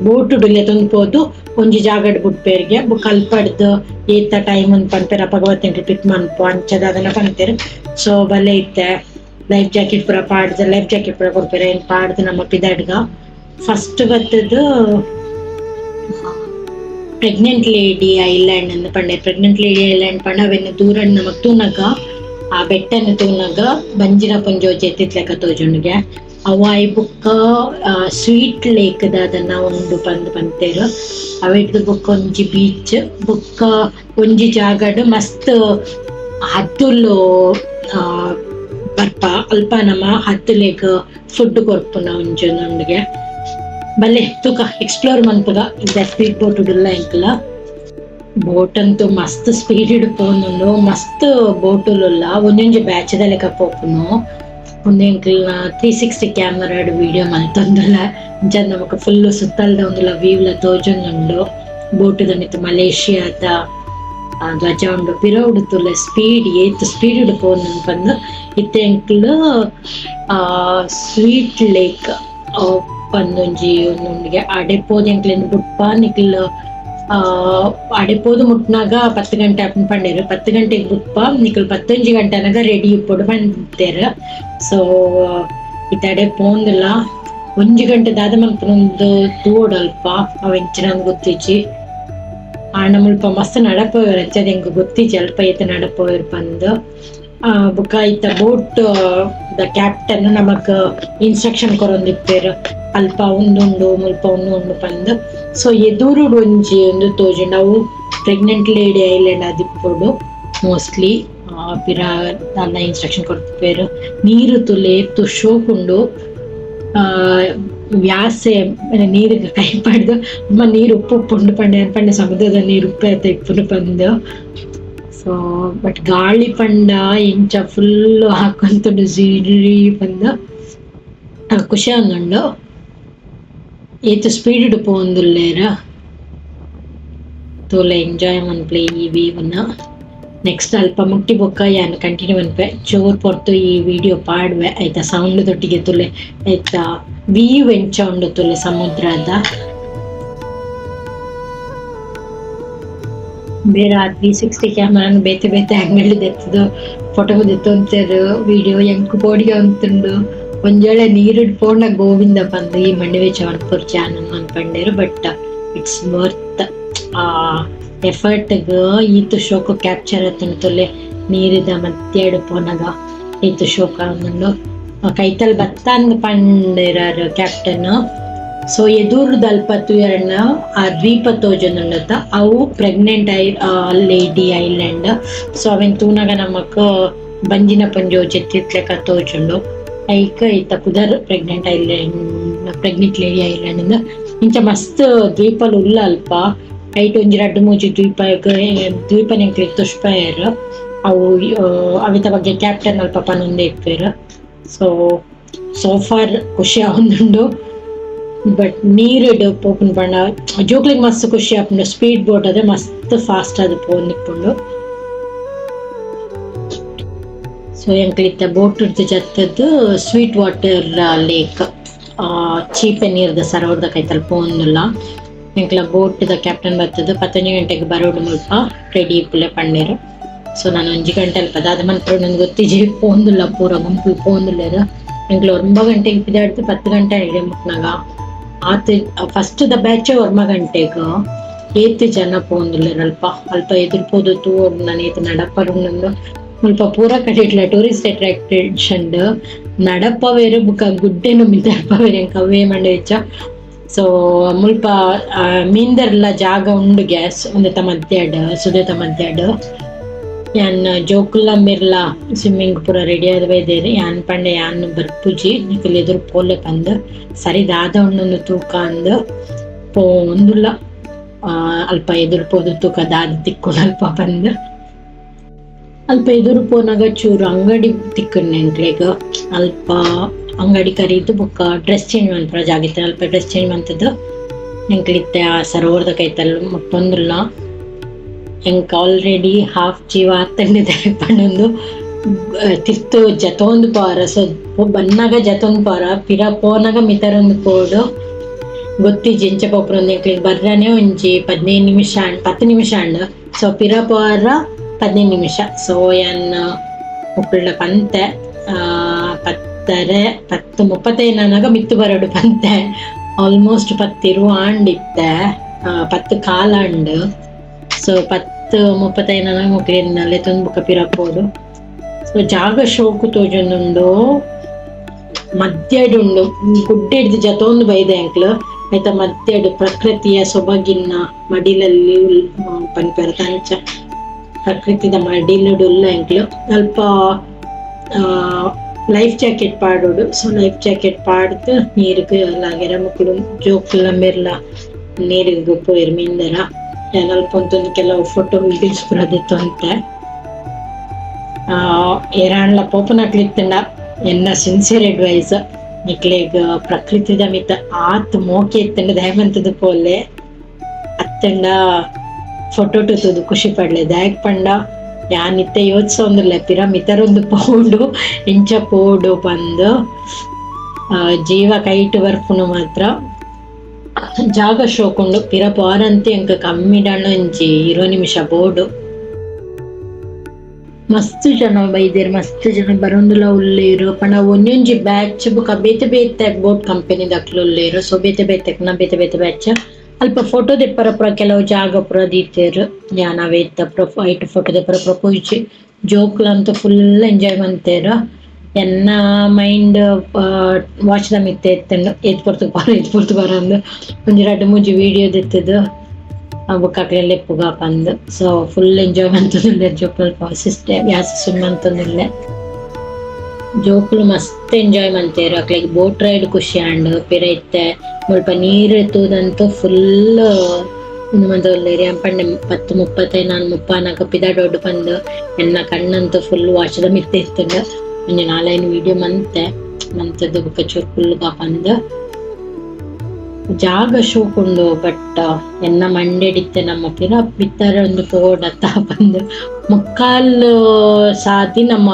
ಬೋಟ್ ಡುಲ್ಲೆ ತಂದು ಪೋದು ಒಂಜಿ ಜಾಗಡ್ ಬುಟ್ಪೇರ್ಗೆ ಬುಕ್ ಅಲ್ಪಡ್ದು ಏತ ಟೈಮ್ ಅಂತ ಪನ್ಪೇರ ಭಗವತಿನ ರಿಪೀಟ್ ಮನ್ಪು ಅಂಚದ ಅದನ್ನ ಪನ್ಪೇರು ಸೊ ಬಲ್ಲೆ ಇತ್ತೆ ಲೈಫ್ ಜಾಕೆಟ್ ಪುರ ಕೊಡ್ಪೇರೆ ಏನ್ ಪಾಡ್ದು ನಮ್ಮ ಪಿದಾಡ್ಗ ಫಸ್ಟ್ ಬತ್ತದು ಪ್ರೆಗ್ನೆಂಟ್ ಲೇಡಿ ಐಲ್ಯಾಂಡ್ ಅಂತ ಪಂಡೆ ಪ್ರೆಗ್ನೆಂಟ್ ಲೇಡಿ ಐಲ್ಯಾಂಡ್ ಪಂಡ ಅವೆನ್ನು ದೂರ ನಮಕ್ ತೂನಗ ಆ ಬೆಟ್ಟನ್ನು ತೂನಗ ಬಂಜಿರ ಪೊಂಜೋಜಿ ಎತ್ತಿತ್ಲೆಕ್ಕ ತೋಜುಂಡ್ಗೆ ಅವ ಐ ಬುಕ್ಕ ಸ್ವೀಟ್ ಲೇಕ್ ಅದನ್ನ ಒಂದು ಪಂತೇರು ಅವಿಡ್ದು ಬುಕ್ಕ ಒಂಜಿ ಬೀಚ್ ಬುಕ್ಕ ಒಂಜಿ ಜಾಗಡ್ ಮಸ್ತ್ ಹತ್ತುಲು ಬರ್ಪ ಅಲ್ಪ ನಮ್ಮ ಹತ್ತುಲೆಗ್ ಫುಡ್ ಕೊರ್ಪುನ ಒಂಜೊಂದೊಂದಿಗೆ ಬಲ್ಲೆ ತೂಕ ಎಕ್ಸ್ಪ್ಲೋರ್ ಮನ್ಪುಗ ಇದ ಸ್ಪೀಡ್ ಬೋಟ್ ಉಡುಲ್ಲ ಎಂಕ್ಲ ಬೋಟ್ ಅಂತೂ ಮಸ್ತ್ ಸ್ಪೀಡ್ ಹಿಡ್ಪೋನು ಮಸ್ತ್ ಬೋಟುಲ್ಲ ಒಂದೊಂಜಿ ಬ್ಯಾಚ್ ಲೆಕ್ಕ ಪೋಪುನು ಒಂದೇ ಎಂಕ್ಲ 360 ಕ್ಯಾಮರಾ ವಿಡಿಯೋ ಮಲ್ತೊಂದುಲ್ಲ ಇಂಚ ನಮಕ್ ಫುಲ್ ಸುತ್ತಲ್ದ ಒಂದುಲ್ಲ ವ್ಯೂಲ ತೋಜೊಂದುಂಡು ಬೋಟ್ ದನಿತ್ತು ಮಲೇಷಿಯಾದ ಧ್ವಜ ಉಂಡು ಪಿರ ಉಡುತ್ತುಲ್ಲ ಸ್ಪೀಡ್ ಏತ್ ಸ್ಪೀಡ್ ಹಿಡ್ಪೋನು ಬಂದು ಇತ್ತೆ ಎಂಕ್ಲು ಸ್ವೀಟ್ ಲೇಕ್ ಪಂದೊಂಜಿ ಒಂದೊಂದಿಗೆ ಅಡೆಪೋದು ಎಂಕ್ಲೆನ್ ಬುಟ್ಪ ನಿಕ್ಲ್ ಅಡೆಪೋದು ಮುಟ್ನಾಗ 10 ಗಂಟೆ ಅಪ್ಪನ್ ಪಂಡೇರು 10 ಗಂಟೆಗೆ ಬುಟ್ಪ ನಿಕ್ಲ್ 11 ಗಂಟೆನಾಗ ರೆಡಿ ಇಪ್ಪೊಡು ಬಂತೇರು ಸೊ ಇತ್ತೆ ಪೋಂದಿಲ್ಲ 1 ಗಂಟೆ ದಾದ ಮಲ್ಪನೊಂದು ತೂಡಲ್ಪ ಅವೆಂಚಿನ ಗೊತ್ತಿಚ್ಚಿ ಆಂಡ ಮುಲ್ಪ ಮಸ್ತ್ ನಡಪೋಯರು ಹೆಚ್ಚದ ಹೆಂಗ ಗೊತ್ತಿಚ್ಚಿ ಅಲ್ಪ ಐತೆ ನಡಪೋಯರು ಬಂದು ಬುಕ್ಕ ಇತ್ತ ಬೋಟ್ ದ ಕ್ಯಾಪ್ಟನ್ ನಮಕ್ ಇನ್ಸ್ಟ್ರಕ್ಷನ್ ಕೊರೊಂದಿಪ್ಪೇರು ಅಲ್ಪ ಉಂದುಂಡು ಮುಲ್ಪ ಉಂಡು ಪಂದ್ ಸೊ ಎದುರುಡು ಒಂಜಿ ಒಂದು ತೋಜುಂಡು ಅವು ಪ್ರೆಗ್ನೆಂಟ್ ಲೇಡಿ ಐಲ್ಯಾಂಡ್ ಆದಿಪ್ಪೊಡು ಮೋಸ್ಟ್ಲಿ ಪಿರ ನನ್ನ ಇನ್ಸ್ಟ್ರಕ್ಷನ್ ಕೊಡ್ತಿಪ್ಪೇರು ನೀರು ತುಲೆ ಶೋಕುಂಡು ವ್ಯಾಸೆ ನೀರಿಗೆ ಕೈ ಪಡ್ದು ನೀರು ಉಪ್ಪು ಉಂಡು ಪಂಡೆ ಸಮುದ್ರದ ನೀರು ಉಪ್ಪು ಆಯ್ತಾ ಇಪ್ಪುನು ಬಂದು ಸೊ ಬಟ್ ಗಾಳಿ ಪಂಡ ಇಂಚ ಫುಲ್ ಹಾಕೊಂತುಂಡು ಜೀಡಿ ಬಂದು ಖುಷಿ ಆಂದುಂಡು ಏತು ಸ್ಪೀಡ್ ಪೋಂದುಲ್ಲೇರ ತೋಲೆ ಎಂಜಾಯ್ ಮನ್ಪ್ಲೆ ಈ ವೀವ್ನ ನೆಕ್ಸ್ಟ್ ಅಲ್ಪ ಮುಟ್ಟಿ ಬೊಕ್ಕ ಯಾನ್ ಕಂಟಿನ್ಯೂ ಮನ್ಪೆ ಚೋರ್ ಪೊರ್ತು ಈ ವಿಡಿಯೋ ಪಾಡ್ವೆ ಆಯ್ತಾ ಸೌಂಡ್ ದೊಟ್ಟಿಗೆ ತುಲೆ ಆಯ್ತಾ ವೀವ್ ಎಂಚ ಉಂಡು ತುಲೆ ಸಮುದ್ರದ ಬೇರೆ 360 ಕ್ಯಾಮರಾನು ಬೇತೆ ಬೇತೆ ಆಂಗಲ್ ಎತ್ತದು ಫೋಟೋ ತೆತ್ತೊಂತೇರು ವಿಡಿಯೋ ಎಂಕ್ ಬೋಡಿಗೆ ಅಂತುಂಡು ಒಂಜೇಳೆ ನೀರಿಡ್ ಪೋಂಡ ಗೋವಿಂದ ಬಂದು ಈ ಮಂಡವೆ ಚವರ್ಪುರ್ ಚಾನಲ್ ಅನ್ಪಂಡೇರು ಬಟ್ ಇಟ್ಸ್ ವರ್ತ್ ಆ ಎಫರ್ಟ್ಗ್ ಈತು ಶೋಕು ಕ್ಯಾಪ್ಚರ್ ಅತ್ತೊಲೆ ನೀರಿದ ಮತ್ತೆಡು ಪೋನಗ ಈತು ಶೋಕ ಅಂದು ಕೈತಲ್ ಬತ್ತ ಅಂದ್ ಪಂಡಿರಾರು ಕ್ಯಾಪ್ಟನ್ ಸೊ ಎದುರ್ದು ಅಲ್ಪತ್ತು ಎರಡ್ನ ಆ ದ್ವೀಪ ತೋಜೊಂದುಂಡತ ಅವು ಪ್ರೆಗ್ನೆಂಟ್ ಲೇಡಿ ಐಲ್ಯಾಂಡ್ ಸೊ ಅವೆನ್ ತೂನಗ ನಮಕ್ ಬಂಜಿನ ಪೊಂಜೋ ಚೆತ್ತಿತ್ಲೆಕ ತೋಜುಂಡು ಐಕ್ ಐತ ಪುದರ್ ಪ್ರೆಗ್ನೆಂಟ್ ಲೇಡಿ ಐಲ್ಯಾಂಡ್ ಇಂದ ಇಂಚ ಮಸ್ತ್ ದ್ವೀಪಲ್ ಉಲ್ಲ ಅಲ್ಪ ಐಟ್ ಒಂಜಿ 2-3 ದ್ವೀಪನೆಂಕ್ಲೆ ತುಷ್ಪಯರ್ ಅವು ಅವಿತ ಬಗ್ಗೆ ಕ್ಯಾಪ್ಟನ್ ಅಲ್ಪ ಪನೊಂದೆ ಇಪ್ಪೇರು ಸೊ ಫಾರ್ ಖುಷಿ ಆವೊಂದುಂಡು ಬಟ್ ನೀರು ಪೋಪುನ ಪಂಡ ಜೋಕ್ಲಿಗೆ ಮಸ್ತ್ ಖುಷಿ ಆಪುಂಡು ಸ್ಪೀಡ್ ಬೋಟ್ ಅದೇ ಮಸ್ತ್ ಫಾಸ್ಟ್ ಅದು ಪೋನಿಪ್ಪುಂಡು ಸೊ ಎಂಕ್ಲಿತ್ತ ಬೋಟ್ ಇಡ್ದು ಜತ್ತದ್ದು ಸ್ವೀಟ್ ವಾಟರ್ ಲೇಕ್ ಚೀಪೆ ನೀರ್ದ ಸರೋವರದ ಕೈತಲ್ ಪೋಂದುಲ್ಲ ಎಂಕ್ಲ ಬೋಟ್ದ ಕ್ಯಾಪ್ಟನ್ ಬರ್ತದ್ದು 11 ಗಂಟೆಗೆ ಬರೋಡು ಮುಲ್ಪ ರೆಡಿ ಇಪ್ಪುಲೆ ಪಂಡೇರು ಸೊ ನಾನು 1 ಗಂಟೆ ಅಲ್ಪದ ಅದು ಮಂತ್ರ ನನ್ಗೆ ಗೊತ್ತಿಜಿ ಪೋಂದುಲ್ಲ ಪೂರ ಗುಂಪು ಪೋಂದುಲ್ಲೇರು ಎಂಕ್ಲ 9 ಗಂಟೆಗೆ ಪಿದಾಡ್ದು 10 ಗಂಟೆ ಹಿಡಿಯ ಮುಟ್ನಾಗ ಆತ ಫಸ್ಟ್ ದ ಬ್ಯಾಚ್ 9 ಗಂಟೆಗ 8 ಜನ ಪೋಂದುಲ್ಲೇರಲ್ಪ ಅಲ್ಪ ಎದುರ್ಪೋದು ತೂರ್ ನಾನು ಏತು ನಡಪರುಂಡು ಮುಲ್ಪ ಪೂರ ಕಟ್ಟಿಟ್ಲ ಟೂರಿಸ್ಟ್ ಅಟ್ರಾಕ್ಷನ್ ನಡಪವೇರು ಬುಕ್ಕ ಗುಡ್ಡೆನು ಮಿದರ್ಪವೇರು ಎಂಕ ಅವೇ ಮಂಡೆ ಹೆಚ್ಚ ಸೊ ಮುಲ್ಪ ಮೀಂದರ್ಲ ಜಾಗ ಉಂಡು ಗ್ಯಾಸ್ ಒಂದೆತ ಮಧ್ಯಾಡ್ ಸುದೇತ ಮಧ್ಯಾಡ್ ಯಾನ್ ಜೋಕುಲ್ಲ ಮಿರ್ಲ ಸ್ವಿಮ್ಮಿಂಗ್ ಪೂರ ರೆಡಿ ಆದ ಬೈದೇರಿ ಯಾನ್ ಪಂಡೆ ಯಾನ್ ಬರ್ಪುಜಿ ನಿಕಲ್ ಎದುರು ಪೋಲೆ ಪಂದ್ ಸರಿ ದಾದ ಉಂಡೊಂದು ತೂಕ ಅಂದ್ ಪೋಂದುಲ್ಲ ಅಲ್ಪ ಎದುರು ಪೋದು ತೂಕ ದಾದ ತಿಕ್ಕೊಂಡು ಅಲ್ಪ ಬಂದ್ ಅಲ್ಪ ಎದುರು ಪೋನಾಗ ಚೂರು ಅಂಗಡಿ ತಿಕ್ಕಂಡು ಎಂಕ್ಲೆಗ ಅಲ್ಪ ಅಂಗಡಿ ಕರೀದು ಬುಕ್ಕ ಡ್ರೆಸ್ ಚೇಂಜ್ ಮಾಡ್ತಾರ ಜಾಗಿತ್ತ ಅಲ್ಪ ಡ್ರೆಸ್ ಚೇಂಜ್ ಮಾಡ್ತದ್ದು ಎಂಕ್ಲಿತ್ತೆ ಆ ಸರೋವರದ ಕೈತಲ್ ಮುಟ್ಟೊಂದುಲ್ಲ ಎಂಕ್ ಆಲ್ರೆಡಿ ಹಾಫ್ ಜೀವ ಆತಂಡಿದೆ ಪಂಡೊಂದು ತಿರ್ತು ಜತೊಂದು ಪಾರ ಸೊ ಬನ್ನಾಗ ಜತೊಂದು ಪಾರ ಪಿರ ಪೋನಾಗ ಮಿತರೊಂದು ಪೋಡು ಗೊತ್ತಿಜ್ಜಿ ಎಂಚ ಪೋಪುರೊಂದು ಎಂಕ್ಲಿಗೆ ಬರ್ರನೆ ಒಂಜಿ 15 ನಿಮಿಷ 10 ನಿಮಿಷ ಅಂಡ್ ಸೊ ಪಿರ ಪೋರ 15 ನಿಮಿಷ ಸೊ ಯಾನ್ ಉಪ್ಪುಳ್ಳ ಪಂತೆ 10:30 ನನಗ ಮಿತ್ತು ಬರಡು ಪಂತೆ ಆಲ್ಮೋಸ್ಟ್ 10 ಆಂಡಿತ್ತೆ 10 ಕಾಲ ಅಂಡ್ ಸೊ 10:35 ನನಗ ಮುಕ್ಲಿನಲ್ಲೇ ತಂದು ಬುಕ್ಕ ಪಿರಪೋಡು ಸೊ ಜಾಗ ಶೋಕು ತೋಜೊಂದುಂಡು ಮಧ್ಯಡುಂಡು ಗುಡ್ಡೆ ಹಿಡ್ದು ಜತೊಂದು ಬೈದೆ ಅಂಕ್ಲು ಆಯ್ತಾ ಮಧ್ಯಡು ಪ್ರಕೃತಿಯ ಸೊಬಗಿನ ಮಡಿಲಲ್ಲಿ ಪನ್ಪೆರ ತಂಚ ಪ್ರಕೃತಿದ ಮಡಿಲುಡುಲ್ಲ ಅಂಕ್ಲು ಅಲ್ಪ ಲೈಫ್ ಜಾಕೆಟ್ ಪಾಡೋಡು ಸೊ ಲೈಫ್ ಜಾಕೆಟ್ ಪಾಡ್ದು ನೀರಿಗೆ ಲಾಗೆರ ಮಕ್ಕಳು ಜೋಕ್ಲ ಮೆರ್ಲ ನೀರಿಗೆ ಪೋಯಿರ್ ಮಿಂದರ ಅಲ್ಪ ಒಂದೊಂದು ಕೆಲವು ಫೋಟೋ ವಿಡಿಯೋಸ್ ಬರೋದಿತ್ತು ಅಂತೆ ಏರಾಣ್ಲ ಪೋಪನಕ್ಲಿತ್ತಂಡ ಎನ್ನ ಸಿನ್ಸಿಯರ್ ಅಡ್ವೈಸ್ ನಿಕ್ಲೆಗ್ ಪ್ರಕೃತಿದ ಮಿತ ಆತ್ ಮೋಕೆ ಇತ್ತಂಡ ದಯಮಂತದ ಪೋಲೆ ಅತ್ತಂಡ ಫೋಟೋ ಟುತ್ತದು ಖುಷಿ ಪಡ್ಲೆ ದಾಯಕ್ ಪಂಡ ಯಾನಿತ್ತೆ ಯೋಚಿಸೊಂದುಲ್ಲ ಪಿರ ಮಿತರೊಂದು ಪೋಡು ಇಂಚ ಪೋಡು ಬಂದು ಜೀವ ಕೈಟ್ ಬರ್ಪುನು ಮಾತ್ರ ಜಾಗ ಶೋಕೊಂಡು ಪಿರ ಪಾರಂತಿ ಎಂಕ ಕಮ್ಮಿ ಡಣ್ಣ ಒಂಜಿ 20 ನಿಮಿಷ ಬೋಡು ಮಸ್ತ್ ಜನ ಬೈದೇರು ಮಸ್ತ್ ಜನ ಬರೋಂದುಲ ಉಳ್ಳೇರು ಪಂಡ ಒಂಜೊಂಜಿ ಬ್ಯಾಚ್ ಬುಕ್ಕ ಬೇತೆ ಬೇತೆ ಬೋಟ್ ಕಂಪನಿ ದಕ್ಲು ಉಳ್ಳೇರು ಸೊ ಬೇತೆ ಬೇತೆ ಬ್ಯಾಚ್ ಅಲ್ಪ ಫೋಟೋ ದೆಪ್ಪರ ಪುರ ಕೆಲವು ಜಾಗ ಪುರ ದೀತೇರು ಯಾನವೇತ ಐಟ್ ಫೋಟೋ ದೆಪ್ಪರ ಪುರ ಪೋಯಿಚಿ ಜೋಕ್ಲಂತೂ ಫುಲ್ ಎಂಜಾಯ್ ಮಂತೇರು ಎನ್ನ ಮೈಂಡ್ ವಾಚ್ ದ ಮಿತ್ತೆ ಎತ್ತಂಡು ಎದ್ ಪೊರ್ತು ಬರ ಅಂದು ಒಂಜಿ 2-3 ವಿಡಿಯೋ ದೆತ್ತದು ಬುಕ್ಕಕ್ಲೆಲ್ಲ ಪುಗ ಬಂದು ಸೊ ಫುಲ್ ಎಂಜಾಯ್ ಮಂತಂದುಲ್ಲೆ ಜೋಕ್ಲ ಸಿಸ್ಟೆ ವ್ಯಾಸ ಸ್ವಿಮ್ ಅಂತಂದುಲ್ಲೆ ಜೋಕ್ಲು ಮಸ್ತ್ ಎಂಜಾಯ್ ಮಂತೇರು ಅಕ್ಲೆಗ್ ಬೋಟ್ ರೈಡ್ ಖುಷಿ ಆಂಡ್ ಪಿರ ಇತ್ತೆ ಮುಲ್ಪ ನೀರು ಎತ್ತುವುದಂತೂ ಫುಲ್ ಮಂತೊಲ್ಲೇರಿ ಅಂಪಂಡೆ 10:35 ನಾನು 30 ಪಿದಾಡೋಡು ಬಂದು ಎನ್ನ ಕಣ್ಣಂತೂ ಫುಲ್ ವಾಚದ ಮಿತ್ತೆ ಇತ್ತಂಡು ಒಂಜಿ 4-5 ವಿಡಿಯೋ ಮಂತದ್ದು ಬುಕ್ಕ ಚೂರು ಫುಲ್ ಬಂದು ಜಾಗ ಶೋಕುಂಡು ಬಟ್ ಎನ್ನ ಮಂಡೆಡಿತ್ತೆ ನಮ್ಮ ಪಿರ ಬಿತ್ತರ ಒಂದು ಪೋಡತ್ತ ಬಂದು ಮುಕ್ಕಾಲು ಸಾತಿ ನಮ್ಮ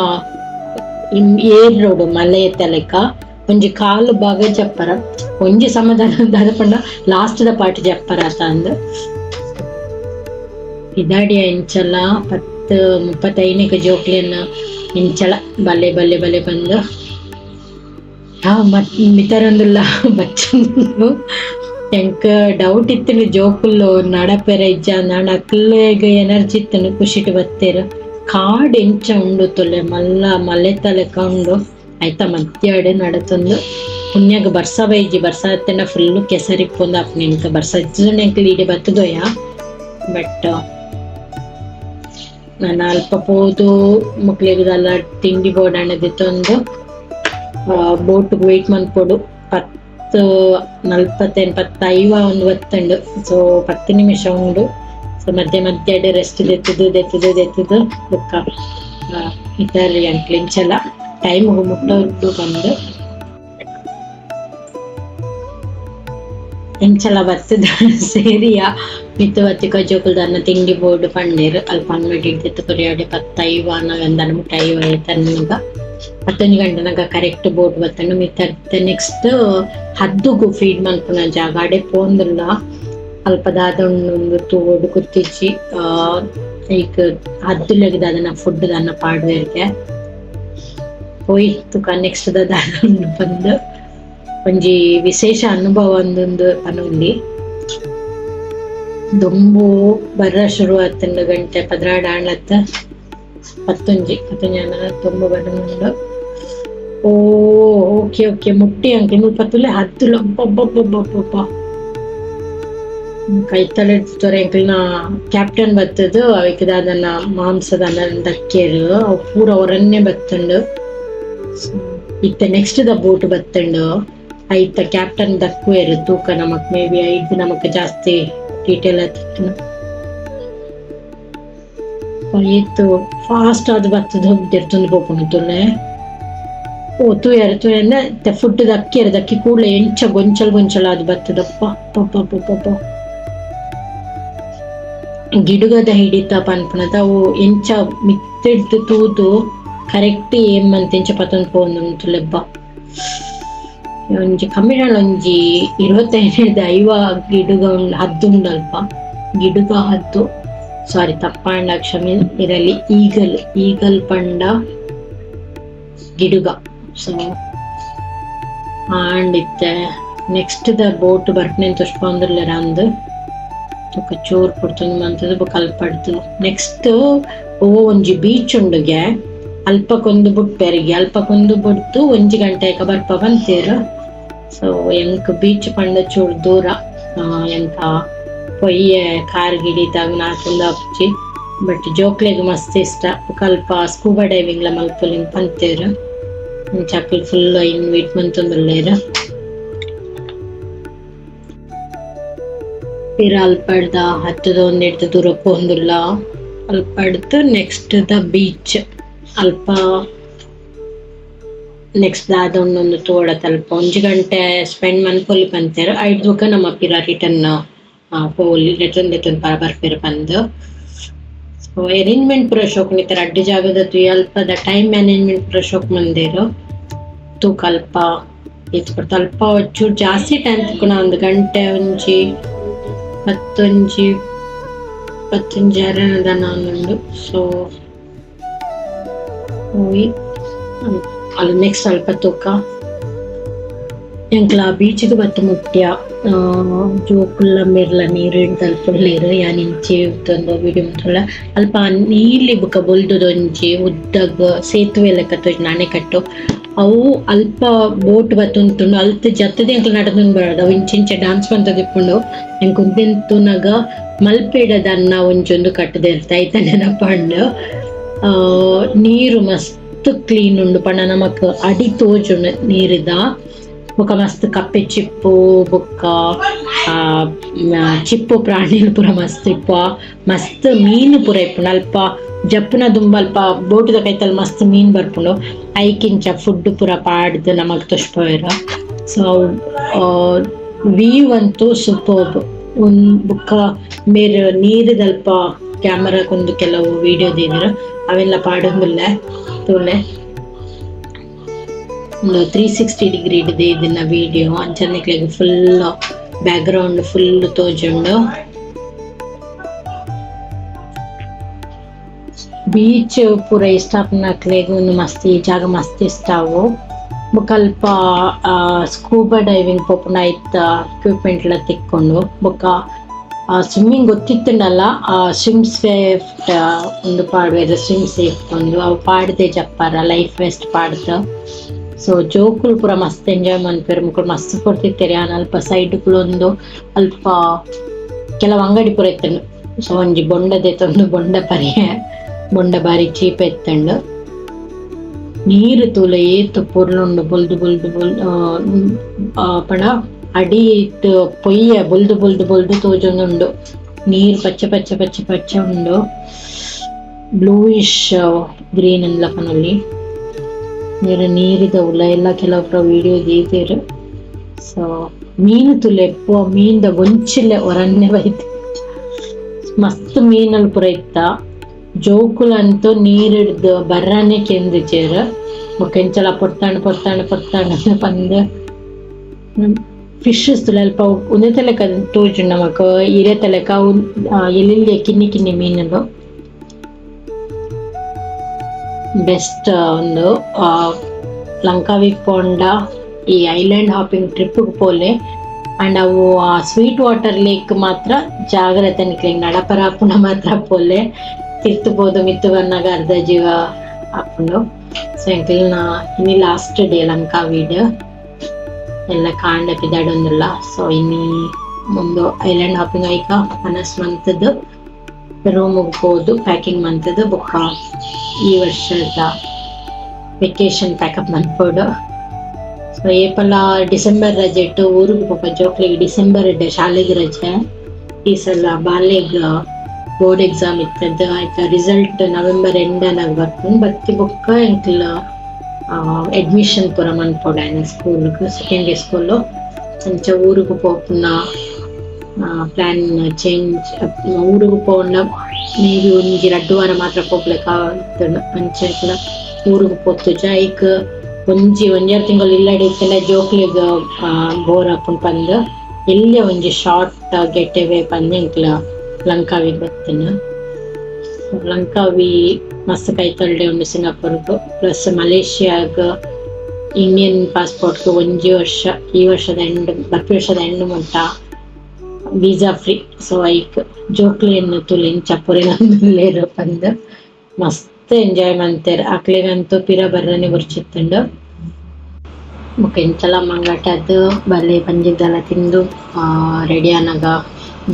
ಏರ್ ರೋಡ್ ಮಲೆ ಎತ್ತಲೆಕ್ಕ ಒಂಜಿ ಕಾಲು ಭಾಗ ಜಪ್ಪರ ಒಂಜಿ ಸಮಾಧಾನ ಪಂಡ ಲಾಸ್ಟ್ ದ ಪಾರ್ಟಿ ಜಪ್ಪರ ಅಂತ ಅಂದು ಇದಾಡಿಯ ಇಂಚಲ 10-35 ಜೋಕ್ಲಿಯನ್ನ ಇಂಚಲ ಬಲ್ಲೆ ಬಲ್ಲೆ ಬಲ್ಲೆ ಬಂದು ಮಿತರೊಂದುಲ್ಲ ಬಚ್ಚಂದು ಎಂಕ್ ಡೌಟ್ ಇತ್ತು ಜೋಕುಲ್ಲು ನಡಪೆರ ಇಜ್ಜ ನಡಕ್ಲೆಗ್ ಎನರ್ಜಿ ಇತ್ತು ಖುಷಿಟ್ ಬತ್ತೇರು ಕಾಡ್ ಎಂಚ ಉಂಡು ತೊಲೆ ಮಲ್ಲೆತ ಲೆಕ್ಕ ಉಂಡು ಆಯ್ತಾ ಮಧ್ಯಾಡೆ ನಡತೊಂದು ಪುಣ್ಯಗ್ ಬರ್ಸ ಬೈಜಿ ಬರ್ಸ ಹತ್ತನ ಫುಲ್ಲು ಕೆಸರಿಪ್ಪೊಂದು ಅಪ್ಪ ಎಂಕ್ ಬರ್ಸ ಇಜ್ಜುಂಡು ಎಂಕ್ ಲೀಡೆ ಬತ್ತದೋಯ ಬಟ್ ನಾನು ಅಲ್ಪ ಪೋದು ಮಕ್ಳಿಗೆಲ್ಲ ತಿಂಡಿ ಬೋರ್ಡ್ ಅನ್ನದಿತ್ತೊಂದು ಬೋಟ್ ವೇಟ್ ಮನ್ಪೊಡು 10:45 ಒಂದು ಒತ್ತಂಡು ಸೊ 10 ನಿಮಿಷ ಉಂಡು ಸೊ ಮಧ್ಯೆ ರೆಸ್ಟ್ ದೆತ್ತದು ಬುಕ್ಕ ಇತಲ್ಲಿ ಅಂಕ್ಲಿಂಚಲ ಟೈಮ್ ಮುಟ್ಟೋದು ಬಂದು ಎಂಚಲ ಬರ್ತದ ಸೇರಿಯ ಮಿತ್ತು ಬತ್ತಿಕ ಜೋಕುಲ್ದನ್ನ ತಿಂಡಿ ಬೋರ್ಡ್ ಪಂಡೇರು ಅಲ್ಲಿ ಪಂಗಡಿ ಇಡ್ದಿತ್ತು ಕೊರಿಯಾಡೆ 10:05 ಗಂಧನ ಮುಟ್ಟ 5 ತನ್ನಗ 11 ಗಂಟೆನಾಗ ಕರೆಕ್ಟ್ ಬೋಟ್ ಬತ್ತಂಡು ಮಿತ್ತ ನೆಕ್ಸ್ಟ್ ಹದ್ದುಗು ಫೀಡ್ ಮನ್ಪುನ ಜಾಗ ಅಡೆ ಪೋಂದುಲ್ಲ ಅಲ್ಪ ದಾದೊಂದು ತೂಡು ಕುತ್ತಿಚ್ಚಿ ಈಗ ಹದ್ದುಲೆಗ್ ದಾದನ ಫುಡ್ ದನ್ನ ಪಾಡ್ವೇರ್ಗೆ ಹೋಯ್ತು ನೆಕ್ಸ್ಟ್ ದಾದೊಂದು ಬಂದು ಒಂಜಿ ವಿಶೇಷ ಅನುಭವ ಒಂದೊಂದು ಪನುಂಡಿ ದೊಂಬು ಬರ್ರ ಶುರು 10 ಗಂಟೆ ಪದ್ರಾಡ ಆಣ್ಲತ್ತ 11 ತುಂಬ ಬಂದು ಓಕೆ ಮುಟ್ಟಿ ಅಂಕ ಪತ್ತುಲೆ ಹತ್ತುಲ ಒಬ್ಬೊಬ್ಬೊಬ್ಬೊಬ್ಬೊಬ್ಬ ಕೈ ತಲೆ ತೊರೆ ಅಂಕಲ್ನ ಕ್ಯಾಪ್ಟನ್ ಬತ್ತದು ಅವಕ್ಕೆ ಅದನ್ನ ಮಾಂಸದ ದಕ್ಕೇರು ಅವು ಪೂರ ಹೊರನ್ನೇ ಬತ್ತಂಡು ಇತ್ತ ನೆಕ್ಸ್ಟ್ ದ ಬೋಟ್ ಬತ್ತಂಡು ಐತ ಕ್ಯಾಪ್ಟನ್ ದಕ್ಕುವೇರು ತೂಕ ನಮಕ್ ಮೇ ಬಿ 5 ನಮಕ್ ಜಾಸ್ತಿ ಡೀಟೇಲ್ ಆಯ್ತು ಫಾಸ್ಟ್ ಆದ್ ಬತ್ತದ ಹೋಗ್ತಿರ್ತಂದು ಹೋಗ್ಕೊಂಡಿತ್ತುನೆ ತೂಯರ್ ಫುಡ್ ದಕ್ಕಿ ಕೂಡಲೇ ಎಂಚ ಗೊಂಚಲ್ ಅದು ಬತ್ತದಪ್ಪ ಪಪ್ಪ ಗಿಡುಗದ ಹಿಡಿತ ಪನ್ಪನದ ಅವು ಎಂಚ ಮಿತ್ತಿಡ್ದು ತೂದು ಕರೆಕ್ಟ್ ಏಮಂತ ಎಂಚ ಪತ್ತೊಂದು ಪೋಂದುಲೆಬ್ಬ ಒಂಜಿ ಕಮ್ಮಿಡಾಳ ಒಂಜಿ 25 ಗಿಡುಗ ಹದ್ದುಂಡಲ್ಪ ಗಿಡುಗ ಹದ್ದು ಸಾರಿ ತಪ್ಪಾಂಡ ಕ್ಷಮೆ ಇರಲಿ ಈಗಲ್ ಪಂಡ ಗಿಡುಗ ಸೊ ಆಂಡಿತ್ತೆ ನೆಕ್ಸ್ಟ್ ದ ಬೋಟ್ ಬರ್ಪನೆ ತುಷ್ಪಂದಿರ್ಲಿರ ಅಂದು ತುಕ ಚೂರ್ ಪುಡ್ತಂದು ಮಂತದ ಕಲ್ಪಡ್ತು ನೆಕ್ಸ್ಟ್ ಒಂಜಿ ಬೀಚ್ ಉಂಡುಗೆ ಅಲ್ಪಕ್ಕೊಂದು ಬುಟ್ಟೆರಿಗೆ ಅಲ್ಪಕ್ಕೊಂದು ಬಿಡ್ತು 1 ಗಂಟೆಗೆ ಬರ್ಪ ಬಂತೇರು ಸೊ ಎಂಕ್ ಬೀಚ್ ಪಂಡ ಚೂರು ದೂರ ಎಂಕ ಪೊಯ್ಯೆ ಕಾರ್ ಗಿಡಿದಾಗ ನಾಲ್ಕಂದ ಹಚ್ಚಿ ಬಟ್ ಜೋಕ್ಲೆಗ್ ಮಸ್ತ್ ಇಷ್ಟ ಕಲ್ಪ ಸ್ಕೂಬಾ ಡೈವಿಂಗ್ ಮಲ್ಪಲಿಂಗ್ ಪಂತೇರು ಚಕ್ಲಿ ಫುಲ್ ಇನ್ವೈಟ್ ಮಂತೊಂದುಲ್ಲೇರು ಪಿರ ಅಲ್ಪಡ್ದ ಹತ್ತದ ಒಂದೆಡ್ದು ದೂರ ಪೋಂದುಲ್ಲ ಅಲ್ಪಡ್ದು ನೆಕ್ಸ್ಟ್ ದ ಬೀಚ್ ಅಲ್ಪ ನೆಕ್ಸ್ಟ್ ದಾದೊಂದೊಂದು ತೋಡ ತಲ್ಪ 1 ಗಂಟೆ ಸ್ಪೆಂಡ್ ಮನ್ಪೊಲಿ ಪಂತೇರು 5 ನಮ್ಮ ಪಿರ ರಿಟರ್ನ್ ಪೋಲಿ ರಿಟರ್ನ್ ಬರ್ಪೇರು ಬಂದು ಸೊ ಅರೇಂಜ್ಮೆಂಟ್ ಪೂರ ಶೋಕ್ ನಿತ್ತರ ಅಡ್ಡಿ ಜಾಗದ ಅಲ್ಪದ ಟೈಮ್ ಮ್ಯಾನೇಜ್ಮೆಂಟ್ ಪೂರ ಶೋಕ್ ಮಂದೇರು ತೂಕ ಅಲ್ಪ ಇತ್ತು ಅಲ್ಪ ಚೂರು ಜಾಸ್ತಿ ಟೈಮ್ ತಕೊಂಡ 1 ಗಂಟೆ ಒಂಜಿ 15 ಅರದ ನಾನುಂಡು ಸೊ ಅಲ್ಲಿ ನೆಕ್ಸ್ಟ್ ಅಲ್ಪ ತೂಕ ಎಂಕ್ಲ ಬೀಚ್ಗೆ ಬತ್ತು ಮುಟ್ಟ್ಯ ಜೋಕುಲ್ಲ ಮೆರ್ಲ ನೀರು ತಲ್ಪುಳ್ಳೇರು ಯಾನಿಂಚೆ ಉತ್ತೊಂದು ವಿಡಿಯೋ ಮುತ್ತುಲ್ಲ ಅಲ್ಪ ನೀಲಿ ಬುಕ್ಕ ಬೊಲ್ದೊಂಜಿ ಉದ್ದಗ್ ಸೇತುವೆ ಲೆಕ್ಕ ತೋಜ್ ಅಣೆಕಟ್ಟು ಅವು ಅಲ್ಪ ಬೋಟ್ ಬತ್ತುಂಟುಂಡು ಅಲ್ತ ಜತ್ತದ ಎಂಕ್ಲ ನಡದುಂಡು ಬರೋದು ಅವು ಇಂಚೆ ಡಾನ್ಸ್ ಬಂತದಿಪ್ಪುಂಡು ಎಂಕ್ ಉಂದೆಂತುನಗ ಮಲ್ಪೆಡದನ್ನ ಒಂಜೊಂದು ಕಟ್ಟದೆ ಇರ್ತ ಐತ ನೆನಪಂಡು ನೀರು ಮಸ್ತ್ ಕ್ಲೀನ್ ಉಂಡು ಪಂಡ ನಮಕ್ ಅಡಿ ತೋಜುಂಡು ನೀರಿದ ಬೊಕ ಮಸ್ತ್ ಕಪ್ಪೆ ಚಿಪ್ಪು ಬೊಕ್ಕ ಚಿಪ್ಪು ಪ್ರಾಣಿಲು ಪೂರ ಮಸ್ತ್ ಇಪ್ಪ ಮಸ್ತ್ ಮೀನು ಪೂರ ಇಪ್ಪುಂಡು ಅಲ್ಪ ಜಪ್ಪುನ ದುಂಬ ಅಲ್ಪ ಬೋಟುದ ಕೈತಲ್ ಮಸ್ತ್ ಮೀನ್ ಬರ್ಪುಂಡು ಐಕಿಂಚ ಫುಡ್ ಪೂರ ಪಾಡ್ದು ನಮಕ್ ತುಷ್ಪವೇರ ಸೊ ವ್ಯೂ ಅಂತೂ ಸೂಪರ್ಬ್ ಬೊಕ್ಕ ಮೇರೆ ನೀರಿದಲ್ಪ ಕ್ಯಾಮರಾಕೊಂದು ಕೆಲವು ವಿಡಿಯೋ ದೀದಿರು ಅವೆಲ್ಲ ಪಾಡೊಂದುಲ್ಲೆ ತೋಲೆ ಒಂದು 360 ಡಿಗ್ರಿ ಇಡದೆ ಇದನ್ನ ವಿಡಿಯೋ ಅಂಚನೆಕ್ಲೆಗ್ ಫುಲ್ ಬ್ಯಾಕ್ ಗ್ರೌಂಡ್ ಫುಲ್ ತೋಜುಂಡು ಬೀಚ್ ಪೂರ ಇಷ್ಟ ಆಪುನಕ್ಲೆಗ್ ಉಂದು ಮಸ್ತ್ ಈ ಜಾಗ ಮಸ್ತ್ ಇಷ್ಟ ಅವು. ಬೊಕ್ಕ ಅಲ್ಪ ಸ್ಕೂಬಾ ಡೈವಿಂಗ್ ಪೋಪುನ ಐತ ಎಕ್ವಿಪ್ಮೆಂಟ್ಲ ತಿಕ್ಕೊಂಡು ಬೊಕ್ಕ ಸ್ವಿಮ್ಮಿಂಗ್ ಗೊತ್ತಿತ್ತುಂಡಲ್ಲ ಸ್ವಿಮ್ ಸೇಫ್ಟ್ ಒಂದು ಪಾಡ್ವೆರ್ ಸ್ವಿಮ್ ಸೇಫ್ ಒಂದು ಅವು ಪಾಡ್ದೆ ಜಪ್ಪಾರ ಲೈಫ್ ವೆಸ್ಟ್ ಪಾಡ್ದ. ಸೊ ಜೋಕುಲು ಪೂರ ಮಸ್ತ್ ಎಂಜಾಯ್ ಮನ್ಪೆರ್ ಮುಕ್ಕಳು ಮಸ್ತ್ ಕೊಡ್ತಿತ್ತೇರಿ. ಆನ ಅಲ್ಪ ಸೈಡ್ಗುಳೊಂದು ಅಲ್ಪ ಕೆಲವು ಅಂಗಡಿ ಪೂರ ಇತ್ತಂಡು. ಸೊ ಒಂಜಿ ಬೊಂಡದೆ ತೊಂದು ಬೊಂಡ ಪರಿಯ ಬೊಂಡ ಬಾರಿ ಚೀಪ್ ಎತ್ತಂಡು. ನೀರು ತೂಲೆ ಏತು ಪೊರ್ಲುಂಡು ಬೊಲ್ದು ಪಂಡ ಅಡಿ ಇಟ್ಟು ಪೊಯ್ಯ ಬೊಲ್ದು ತೋಜೊಂದುಂಡು. ನೀರು ಪಚ್ಚ ಉಂಡು, ಬ್ಲೂಯಿಶ್ ಗ್ರೀನ್ ಅಂದ್ಲ ಪನಲ್ಲಿ ನೀರಿದ ಉಲ್ಲ ಎಲ್ಲ ಕೆಲವೊಬ್ಬರ ವಿಡಿಯೋ ದೀತೇರು. ಸೊ ಮೀನು ತುಲೆ ಎಪ್ಪುವ ಮೀನ್ದ ಒಂಚಿಲ್ಲೆ ಹೊರನ್ನೆ ಬೈತೆ ಮಸ್ತ್ ಮೀನಲ್ಲಿ ಪುರ ಇತ್ತ. ಜೋಕುಲಂತೂ ನೀರಿಡ್ದು ಬರ್ರನೆ ಕೆಂದಿಚೇರ ಕೆಂಚಲ ಪೊರ್ತಾಂಡ್ ಪಂದ್ ಫಿಶಸ್ ತುಲೆ ಅಲ್ಪ ಒಂದೇ ತಲೆಕ ತೋಜು ನಮಕ್ ಇರೆ ತಲೆಕ ಎಲ್ಲಿ ಕಿನ್ನಿ ಮೀನಲು ಬೆಸ್ಟ್. ಒಂದು ಲಂಕಾವಿ ಪೋಂಡ ಈ ಐಲ್ಯಾಂಡ್ ಹಾಪಿಂಗ್ ಟ್ರಿಪ್ ಪೋಲೆ ಅಂಡ್ ಅವು ಸ್ವೀಟ್ ವಾಟರ್ ಲೇಕ್ ಮಾತ್ರ ಜಾಗ್ರತೆ ನಿಕ್ಲಿಂಗ್ ನಡಪರಾಪುನ ಮಾತ್ರ ಪೋಲೆ ತಿರ್ತಬೋದು ಮಿತ್ತು ಬನ್ನಾಗ ಅರ್ಧ ಜೀವ ಹಾಕೊಂಡು. ಸೊ ಎಂಕ್ಲಿನ ಇನ್ನಿ ಲಾಸ್ಟ್ ಡೇ ಲಂಕಾವಿಡ್ ಎಲ್ಲ ಕಾಂಡ ಪಿದಾಡೊಂದಿಲ್ಲ. ಸೊ ಇನ್ನಿ ಮುಂದು ಐಲ್ಯಾಂಡ್ ಹಾಪಿಂಗ್ ಐಕ ಮನಸ್ ಮಂತದ್ದು ರೂಮಿಗೆ ಹೋದು ಪ್ಯಾಕಿಂಗ್ ಮಂತದ್ದು ಬೊಕ್ಕ ಈ ವರ್ಷದ ವೆಕೇಶನ್ ಪ್ಯಾಕಪ್ ಮನ್ಪೋಡು. ಸೊ ಏಪಲ ಡಿಸೆಂಬರ್ ರಜೆ ಇಟ್ಟು ಊರಿಗೆ ಪೋಪ ಜೋಕ್ಲಿಗೆ ಡಿಸೆಂಬರ್ ಇಡ್ಡೆ ಶಾಲೆಗೆ ರಜೆ. ಈ ಸಲ ಬಾಲ್ಯಗ್ ಬೋರ್ಡ್ ಎಕ್ಸಾಮ್ ಇತ್ತದ್ದು ಆಯ್ತಾ. ರಿಸಲ್ಟ್ ನವೆಂಬರ್ ಎಂಡನಾಗ ಬತ್ತಿ ಬೊಕ್ಕ ಎಂಕ್ಲ ಅಡ್ಮಿಷನ್ ಪೂರ ಮನ್ಪೋಡ ಸ್ಕೂಲ್ಗೆ ಸೆಕೆಂಡ್ರಿ ಸ್ಕೂಲು ಅಂಚ ಊರಿಗೆ ಪೋಪುನ ಪ್ಲಾನ್ ಚೇಂಜ್. ಊರಿಗೆ ಪೋಂಡ ಮೇಬಿ ಒಂಜಿ 2 ವಾರ ಮಾತ್ರ ಪೋಗ್ಲಿಕ್ಕ ಅಂಚ ಊರಿಗೆ ಪೋತುಜ ಐಕ್ ಒಂಜಾರು ತಿಂಗಳು ಇಲ್ಲಡಿಕ್ಕೆಲ್ಲ ಜೋಕ್ಲಿಗ್ ಬೋರ್ ಹಾಕೊಂಡು ಪಂದು ಎಲ್ಲಿ ಒಂಜಿ ಶಾರ್ಟ್ ಗೆಟ್ ಅವೇ ಪಂದು ಎಂಕ್ಲ ಲಂಕಾವಿಗೆ ಬರ್ತೇನೆ. ಲಂಕಾವಿ ಮಸ್ತ್ ಕೈತೊಳ್ಳೆ ಉಂಡು ಸಿಂಗಾಪುರ್ಗು ಪ್ಲಸ್ ಮಲೇಷಿಯಾಗ ಇಂಡಿಯನ್ ಪಾಸ್ಪೋರ್ಟ್ಗೆ ಒಂಜಿ ವರ್ಷ ಈ ವರ್ಷದ ವರ್ಷದ ಮುಟ್ಟ ವೀಸಾ ಫ್ರೀ. ಸೊ ಐಕ್ ಜೋಕ್ಲಿಯನ್ನು ತುಲಿನ್ ಚಪ್ಪುರಿಲೇರು ಪಂದು ಮಸ್ತ್ ಎಂಜಾಯ್ ಮಂತೇರ್. ಅಕ್ಲಿಗಂತೂ ಪಿರ ಬರ್ರನೆ ಬುರ್ಚಿತ್ತುಂಡು. ಎಂಚಲ ಮಂಗಟದ್ದು ಬಲ್ಲೆ ಪಂಜಿದ್ದೆಲ್ಲ ತಿಂದು ರೆಡಿ ಆನಾಗ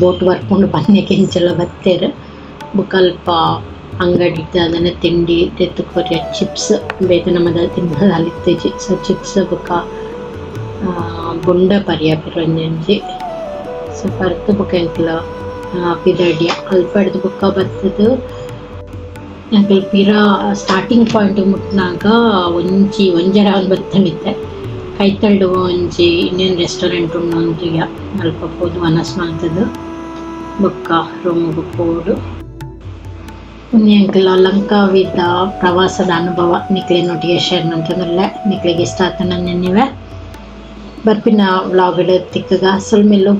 ಬೋಟ್ ಬರ್ಕೊಂಡು ಬನ್ನೆಗೆ ಎಂಚಲ ಬತ್ತೇರು. ಬುಕ್ಕಲ್ಪ ಅಂಗಡಿ ಅದನ್ನ ತಿಂಡಿ ತೆತ್ತುಕೊರಿಯ ಚಿಪ್ಸ್ ಬೇಗ ನಮ್ಮದ ತಿನ್ನೋದು ಅಲ್ಲಿತ್ತೇಜಿ. ಸೊ ಚಿಪ್ಸ್ ಬುಕ್ಕ ಬೊಂಡ ಪರಿಯ ಪಿರೊಂಜಿ. ಸೊ ಬರ್ತು ಬುಕ್ಕ ಎಂಕ್ಲ ಪಿದಡಿಯ ಅಲ್ಪ ಹಿಡ್ದು ಬುಕ್ಕ ಬರ್ತದು. ಎಂಕ್ಲ ಪಿರ ಸ್ಟಾರ್ಟಿಂಗ್ ಪಾಯಿಂಟ್ ಮುಟ್ಟಿನಾಗ ಒಂಜರ ಒಂದು ಬತ್ತನಿತ್ತೆ ಕೈತಳ್ಳು ಒಂಜಿ ಇಂಡಿಯನ್ ರೆಸ್ಟೋರೆಂಟ್ ಉಂಡು ಒಂಜಿಗೆ ಅಲ್ಪ ಪೋದು ಮನಸ್ ಮಾಡ್ತದ್ದು ಬೊಕ್ಕ ರೂಮಿಗೆ ಪೋಡು. ಎಂಕ್ಲ ಲಂಕಾವಿದ ಪ್ರವಾಸದ ಅನುಭವ ನಿಕ್ಲಿನೊಟ್ಟಿಗೆ ಶೇರ್ ಮಾಡ್ತಂದಿಲ್ಲ. ನಿಕ್ಲಿಗೆ ಇಷ್ಟ ಆತ ನನ್ನ ನೀವೇ ಬರ್ಪಿನ ವ್ಲಾಗ್ ತಿಕ್ಕಗ ಸುಲ್ಮಿಲ್ಲು.